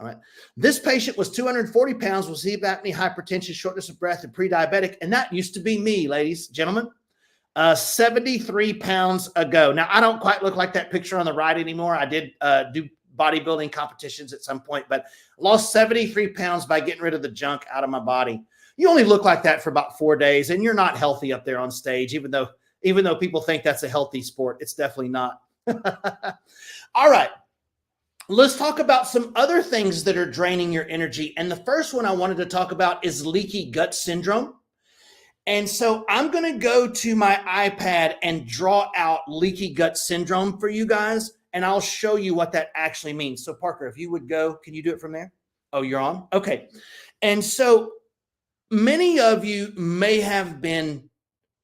All right. This patient was 240 pounds with sleep apnea, hypertension, shortness of breath, and pre-diabetic. And that used to be me, ladies, gentlemen, 73 pounds ago. Now, I don't quite look like that picture on the right anymore. I did do bodybuilding competitions at some point, but lost 73 pounds by getting rid of the junk out of my body. You only look like that for about 4 days, and you're not healthy up there on stage, even though people think that's a healthy sport. It's definitely not. All right. Let's talk about some other things that are draining your energy. And the first one I wanted to talk about is leaky gut syndrome. And so I'm going to go to my iPad and draw out leaky gut syndrome for you guys, and I'll show you what that actually means. So Parker, if you would go, can you do it from there? Oh, you're on? Okay. And so many of you may have been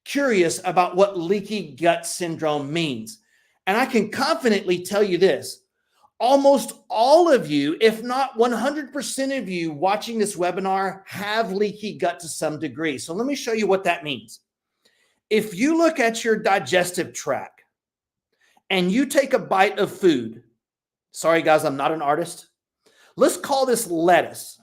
curious about what leaky gut syndrome means. And I can confidently tell you this. Almost all of you, if not 100% of you watching this webinar, have leaky gut to some degree. So let me show you what that means. If you look at your digestive tract and you take a bite of food, sorry guys, I'm not an artist. Let's call this lettuce.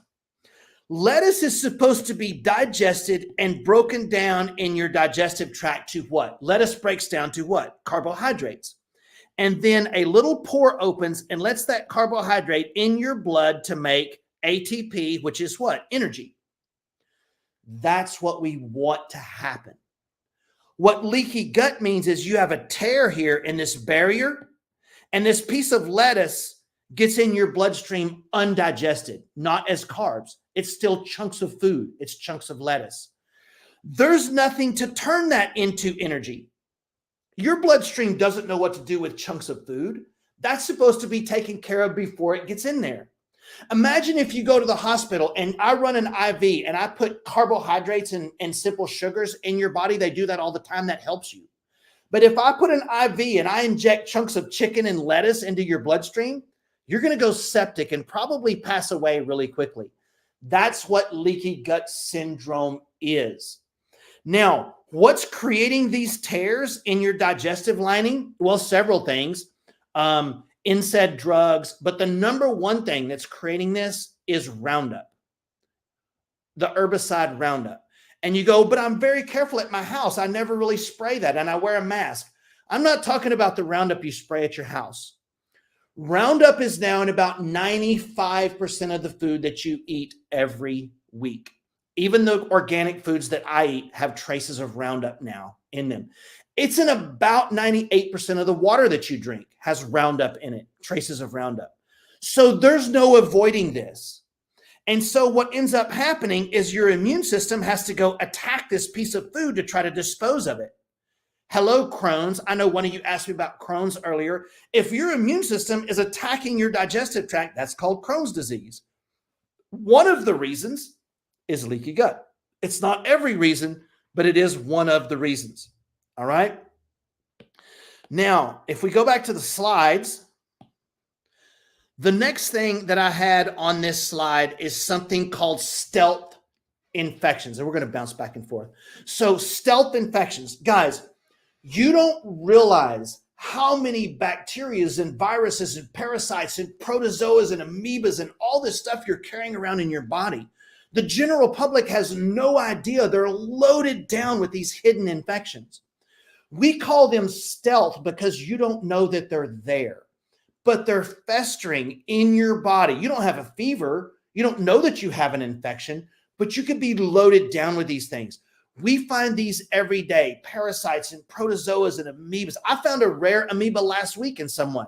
Lettuce is supposed to be digested and broken down in your digestive tract to what? Lettuce breaks down to what? Carbohydrates. And then a little pore opens and lets that carbohydrate in your blood to make ATP, which is what? Energy. That's what we want to happen. What leaky gut means is you have a tear here in this barrier, and this piece of lettuce gets in your bloodstream undigested, not as carbs. It's still chunks of food. It's chunks of lettuce. There's nothing to turn that into energy. Your bloodstream doesn't know what to do with chunks of food. That's supposed to be taken care of before it gets in there. Imagine if you go to the hospital and I run an IV and I put carbohydrates and simple sugars in your body. They do that all the time. That helps you. But if I put an IV and I inject chunks of chicken and lettuce into your bloodstream, you're going to go septic and probably pass away really quickly. That's what leaky gut syndrome is. Now, what's creating these tears in your digestive lining? Well, several things. NSAID drugs, but the number one thing that's creating this is Roundup, the herbicide Roundup. And you go, but I'm very careful at my house. I never really spray that, and I wear a mask. I'm not talking about the Roundup you spray at your house. Roundup is now in about 95% of the food that you eat every week. Even the organic foods that I eat have traces of Roundup now in them. It's in about 98% of the water that you drink has Roundup in it, traces of Roundup. So there's no avoiding this. And so what ends up happening is your immune system has to go attack this piece of food to try to dispose of it. Hello, Crohn's. I know one of you asked me about Crohn's earlier. If your immune system is attacking your digestive tract, that's called Crohn's disease. One of the reasons is leaky gut. It's not every reason, but it is one of the reasons. All right. Now, if we go back to the slides, the next thing that I had on this slide is something called stealth infections. And we're going to bounce back and forth. So stealth infections, guys, you don't realize how many bacteria and viruses and parasites and protozoas and amoebas and all this stuff you're carrying around in your body. The general public has no idea. They're loaded down with these hidden infections. We call them stealth because you don't know that they're there, but they're festering in your body. You don't have a fever. You don't know that you have an infection, but you could be loaded down with these things. We find these every day, parasites and protozoas and amoebas. I found a rare amoeba last week in someone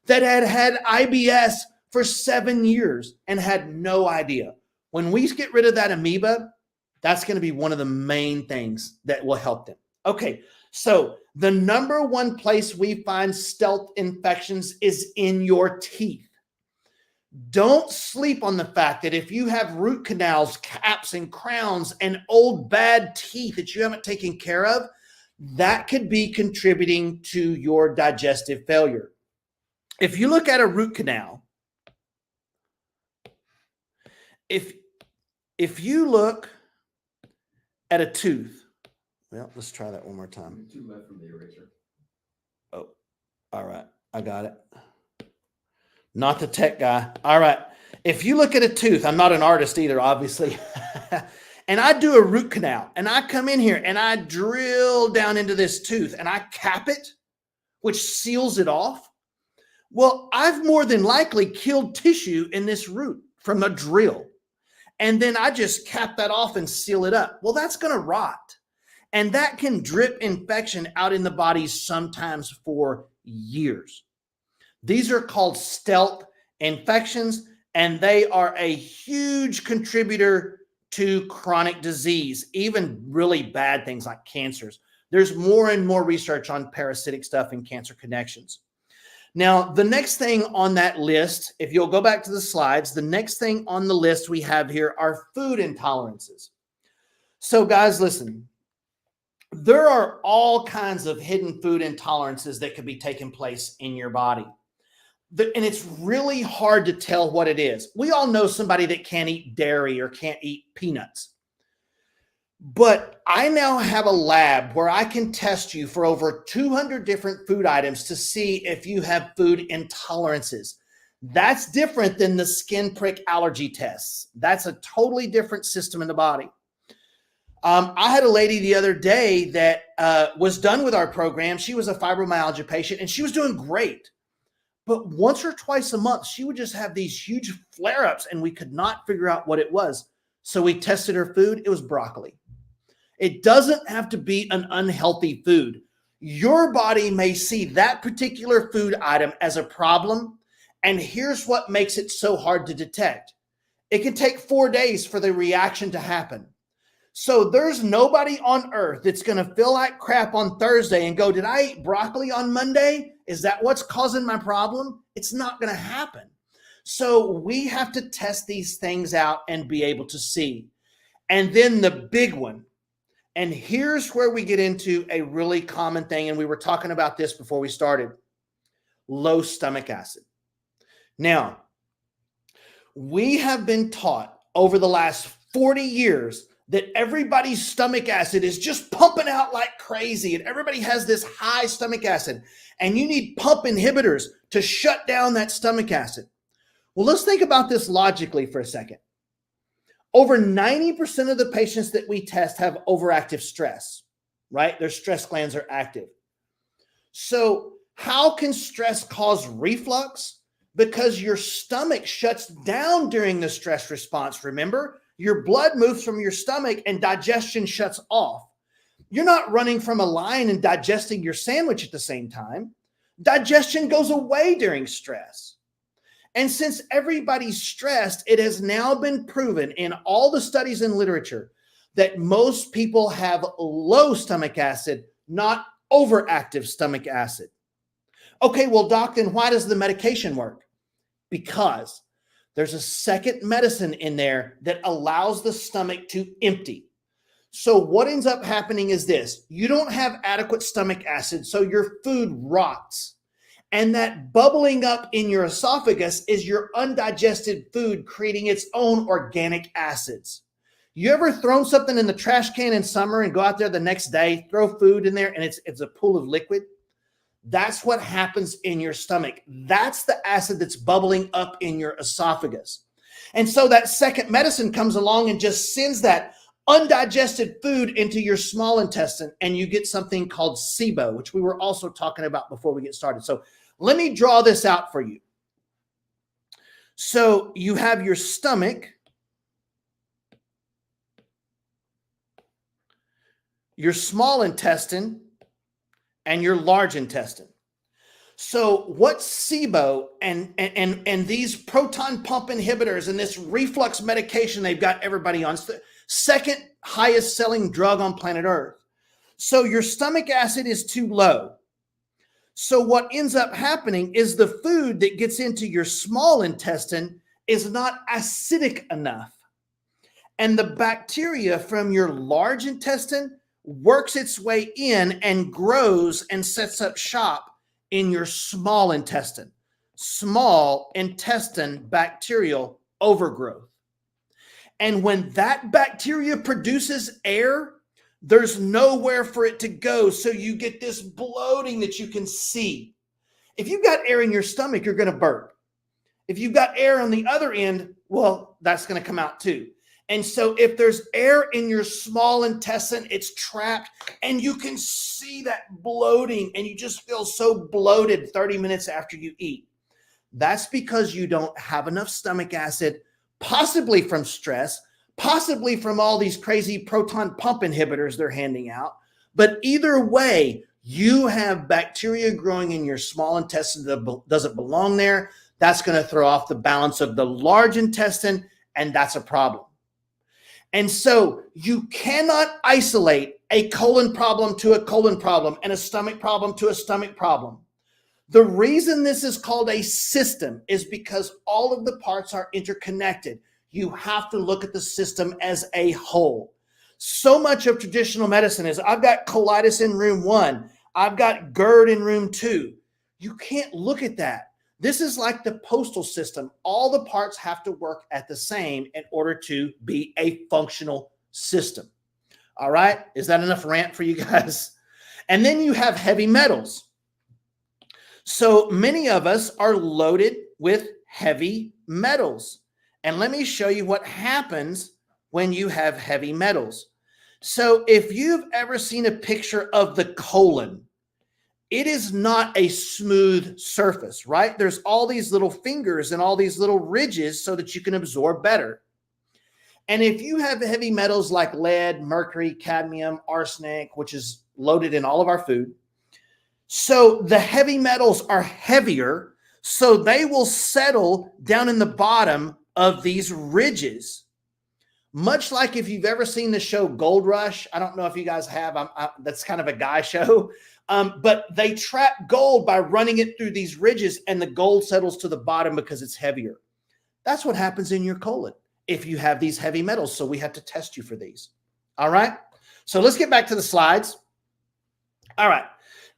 that had had IBS for 7 years and had no idea. When we get rid of that amoeba, that's going to be one of the main things that will help them. Okay, so the number one place we find stealth infections is in your teeth. Don't sleep on the fact that if you have root canals, caps, and crowns, and old bad teeth that you haven't taken care of, that could be contributing to your digestive failure. If you look at a root canal, if you look at a tooth, well, let's try that one more time. Two left from the eraser. Oh, all right. I got it. Not the tech guy. All right. If you look at a tooth, I'm not an artist either, obviously. And I do a root canal and I come in here and I drill down into this tooth and I cap it, which seals it off. Well, I've more than likely killed tissue in this root from a drill. And then I just cap that off and seal it up. Well, that's going to rot. And that can drip infection out in the body sometimes for years. These are called stealth infections, and they are a huge contributor to chronic disease, even really bad things like cancers. There's more and more research on parasitic stuff and cancer connections. Now, the next thing on that list, if you'll go back to the slides, the next thing on the list we have here are food intolerances. So guys, listen, there are all kinds of hidden food intolerances that could be taking place in your body. And it's really hard to tell what it is. We all know somebody that can't eat dairy or can't eat peanuts. But I now have a lab where I can test you for over 200 different food items to see if you have food intolerances. That's different than the skin prick allergy tests. That's a totally different system in the body. I had a lady the other day that was done with our program. She was a fibromyalgia patient and she was doing great. But once or twice a month, she would just have these huge flare-ups and we could not figure out what it was. So we tested her food. It was broccoli. It doesn't have to be an unhealthy food. Your body may see that particular food item as a problem. And here's what makes it so hard to detect. It can take 4 days for the reaction to happen. So there's nobody on earth that's going to feel like crap on Thursday and go, did I eat broccoli on Monday? Is that what's causing my problem? It's not going to happen. So we have to test these things out and be able to see. And then the big one, and here's where we get into a really common thing, and we were talking about this before we started, low stomach acid. Now, we have been taught over the last 40 years that everybody's stomach acid is just pumping out like crazy, and everybody has this high stomach acid, and you need pump inhibitors to shut down that stomach acid. Well, let's think about this logically for a second. Over 90% of the patients that we test have overactive stress, right? Their stress glands are active. So how can stress cause reflux? Because your stomach shuts down during the stress response. Remember, your blood moves from your stomach and digestion shuts off. You're not running from a lion and digesting your sandwich at the same time. Digestion goes away during stress. And since everybody's stressed, it has now been proven in all the studies and literature that most people have low stomach acid, not overactive stomach acid. Okay, well, doc, then why does the medication work? Because there's a second medicine in there that allows the stomach to empty. So what ends up happening is this. You don't have adequate stomach acid, so your food rots. And that bubbling up in your esophagus is your undigested food creating its own organic acids. You ever thrown something in the trash can in summer and go out there the next day, throw food in there, and it's a pool of liquid? That's what happens in your stomach. That's the acid that's bubbling up in your esophagus. And so that second medicine comes along and just sends that undigested food into your small intestine, and you get something called SIBO, which we were also talking about before we get started. So let me draw this out for you. So you have your stomach, your small intestine, and your large intestine. So what SIBO and these proton pump inhibitors and this reflux medication they've got everybody on, it's the second highest selling drug on planet Earth. So your stomach acid is too low. So what ends up happening is the food that gets into your small intestine is not acidic enough. And the bacteria from your large intestine works its way in and grows and sets up shop in your small intestine. Small intestine bacterial overgrowth. And when that bacteria produces air, there's nowhere for it to go. So you get this bloating that you can see. If you've got air in your stomach, you're going to burp. If you've got air on the other end, well, that's going to come out too. And so if there's air in your small intestine, it's trapped and you can see that bloating and you just feel so bloated 30 minutes after you eat. That's because you don't have enough stomach acid, possibly from stress, possibly from all these crazy proton pump inhibitors they're handing out. But either way, you have bacteria growing in your small intestine that doesn't belong there. That's going to throw off the balance of the large intestine, and that's a problem. And so you cannot isolate a colon problem to a colon problem and a stomach problem to a stomach problem. The reason this is called a system is because all of the parts are interconnected. You have to look at the system as a whole. So much of traditional medicine is, I've got colitis in room 1. I've got GERD in room 2. You can't look at that. This is like the postal system. All the parts have to work at the same in order to be a functional system. All right? Is that enough rant for you guys? And then you have heavy metals. So many of us are loaded with heavy metals. And let me show you what happens when you have heavy metals. So if you've ever seen a picture of the colon, it is not a smooth surface, right? There's all these little fingers and all these little ridges so that you can absorb better. And if you have heavy metals like lead, mercury, cadmium, arsenic, which is loaded in all of our food, so the heavy metals are heavier, so they will settle down in the bottom of these ridges. Much like if you've ever seen the show Gold Rush. I don't know if you guys have. That's kind of a guy show. But they trap gold by running it through these ridges, and the gold settles to the bottom because it's heavier. That's what happens in your colon if you have these heavy metals. So we have to test you for these. All right. So let's get back to the slides. All right.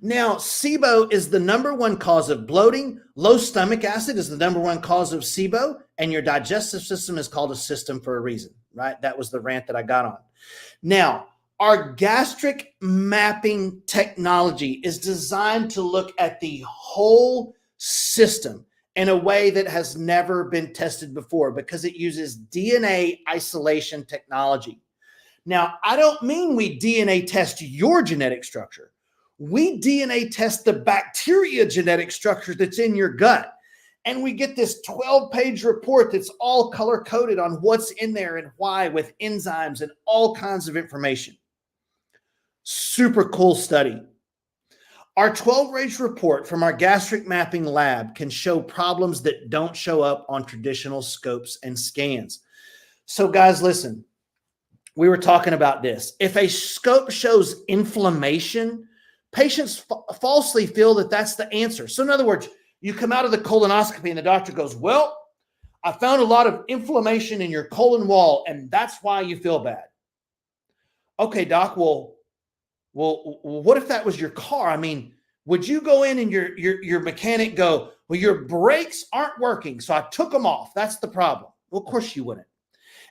Now, SIBO is the #1 cause of bloating. Low stomach acid is the #1 cause of SIBO. And your digestive system is called a system for a reason, right? That was the rant that I got on. Now, our gastric mapping technology is designed to look at the whole system in a way that has never been tested before because it uses DNA isolation technology. Now, I don't mean we DNA test your genetic structure. We DNA test the bacteria genetic structure that's in your gut. And we get this 12-page report that's all color-coded on what's in there and why, with enzymes and all kinds of information. Super cool study. Our 12-page report from our gastric mapping lab can show problems that don't show up on traditional scopes and scans. So guys, listen, we were talking about this. If a scope shows inflammation, patients falsely feel that that's the answer. So in other words, you come out of the colonoscopy and the doctor goes, well, I found a lot of inflammation in your colon wall and that's why you feel bad. Okay, doc, well, what if that was your car? I mean, would you go in and your mechanic go, well, your brakes aren't working, so I took them off. That's the problem. Well, of course you wouldn't.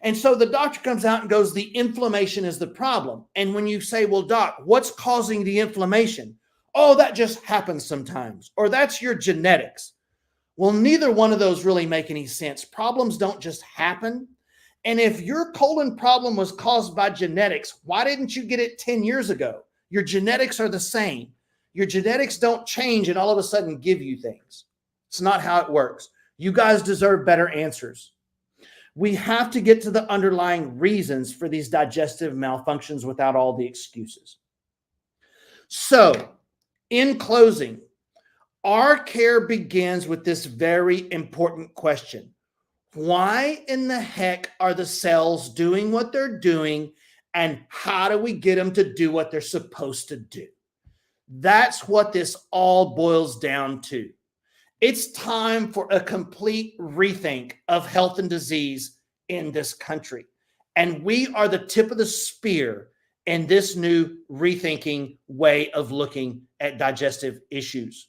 And so the doctor comes out and goes, the inflammation is the problem. And when you say, well, doc, what's causing the inflammation? Oh, that just happens sometimes, or that's your genetics. Well, neither one of those really make any sense. Problems don't just happen. And if your colon problem was caused by genetics, why didn't you get it 10 years ago? Your genetics are the same. Your genetics don't change and all of a sudden give you things. It's not how it works. You guys deserve better answers. We have to get to the underlying reasons for these digestive malfunctions without all the excuses. So, in closing, our care begins with this very important question. Why in the heck are the cells doing what they're doing, and how do we get them to do what they're supposed to do? That's what this all boils down to. It's time for a complete rethink of health and disease in this country. And we are the tip of the spear in this new rethinking way of looking at digestive issues.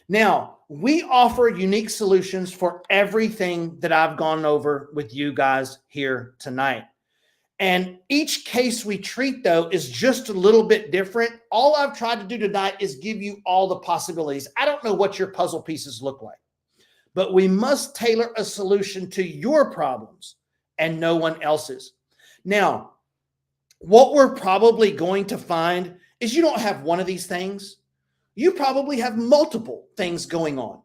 Now, we offer unique solutions for everything that I've gone over with you guys here tonight. And each case we treat, though, is just a little bit different. All I've tried to do tonight is give you all the possibilities. I don't know what your puzzle pieces look like, but we must tailor a solution to your problems and no one else's. Now, what we're probably going to find is you don't have one of these things. You probably have multiple things going on.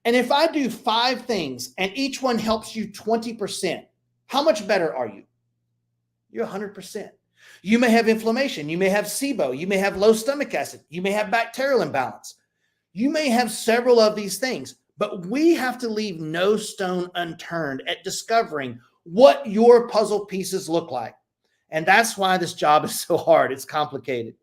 And if I do 5 things and each one helps you 20%, how much better are you? You're 100%. You may have inflammation. You may have SIBO. You may have low stomach acid. You may have bacterial imbalance. You may have several of these things, but we have to leave no stone unturned at discovering what your puzzle pieces look like. And that's why this job is so hard. It's complicated.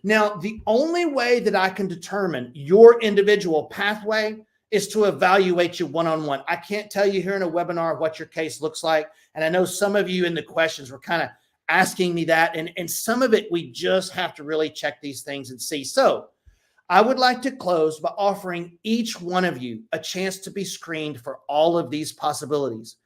Now, the only way that I can determine your individual pathway is to evaluate you one-on-one. I can't tell you here in a webinar what your case looks like. And I know some of you in the questions were kind of asking me that. And some of it, we just have to really check these things and see. So I would like to close by offering each one of you a chance to be screened for all of these possibilities.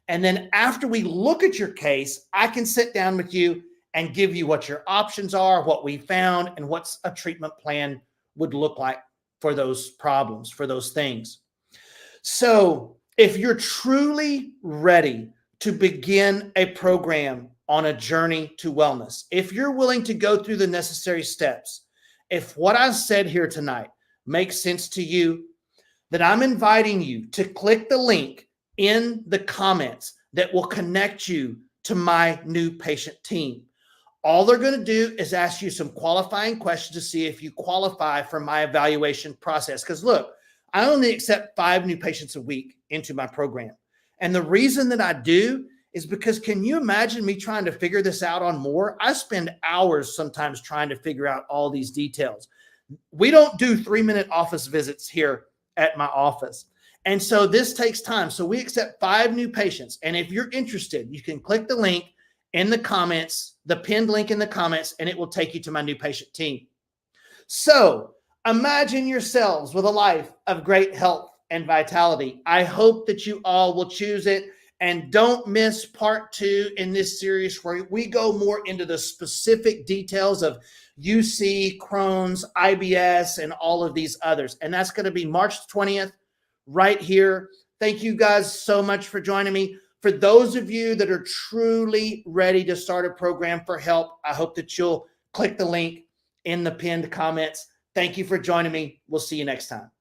And then after we look at your case, I can sit down with you and give you what your options are, what we found, and what's a treatment plan would look like for those problems, for those things. So if you're truly ready to begin a program on a journey to wellness, if you're willing to go through the necessary steps, if what I said here tonight makes sense to you, then I'm inviting you to click the link in the comments that will connect you to my new patient team. All they're going to do is ask you some qualifying questions to see if you qualify for my evaluation process. Because look, I only accept 5 new patients a week into my program. And the reason that I do is because, can you imagine me trying to figure this out on more? I spend hours sometimes trying to figure out all these details. We don't do 3-minute office visits here at my office. And so this takes time. So we accept 5 new patients. And if you're interested, you can click the link in the comments, the pinned link in the comments, and it will take you to my new patient team. So imagine yourselves with a life of great health and vitality. I hope that you all will choose it. And don't miss part 2 in this series, where we go more into the specific details of UC, Crohn's, IBS, and all of these others. And that's going to be March 20th right here. Thank you guys so much for joining me. For those of you that are truly ready to start a program for help, I hope that you'll click the link in the pinned comments. Thank you for joining me. We'll see you next time.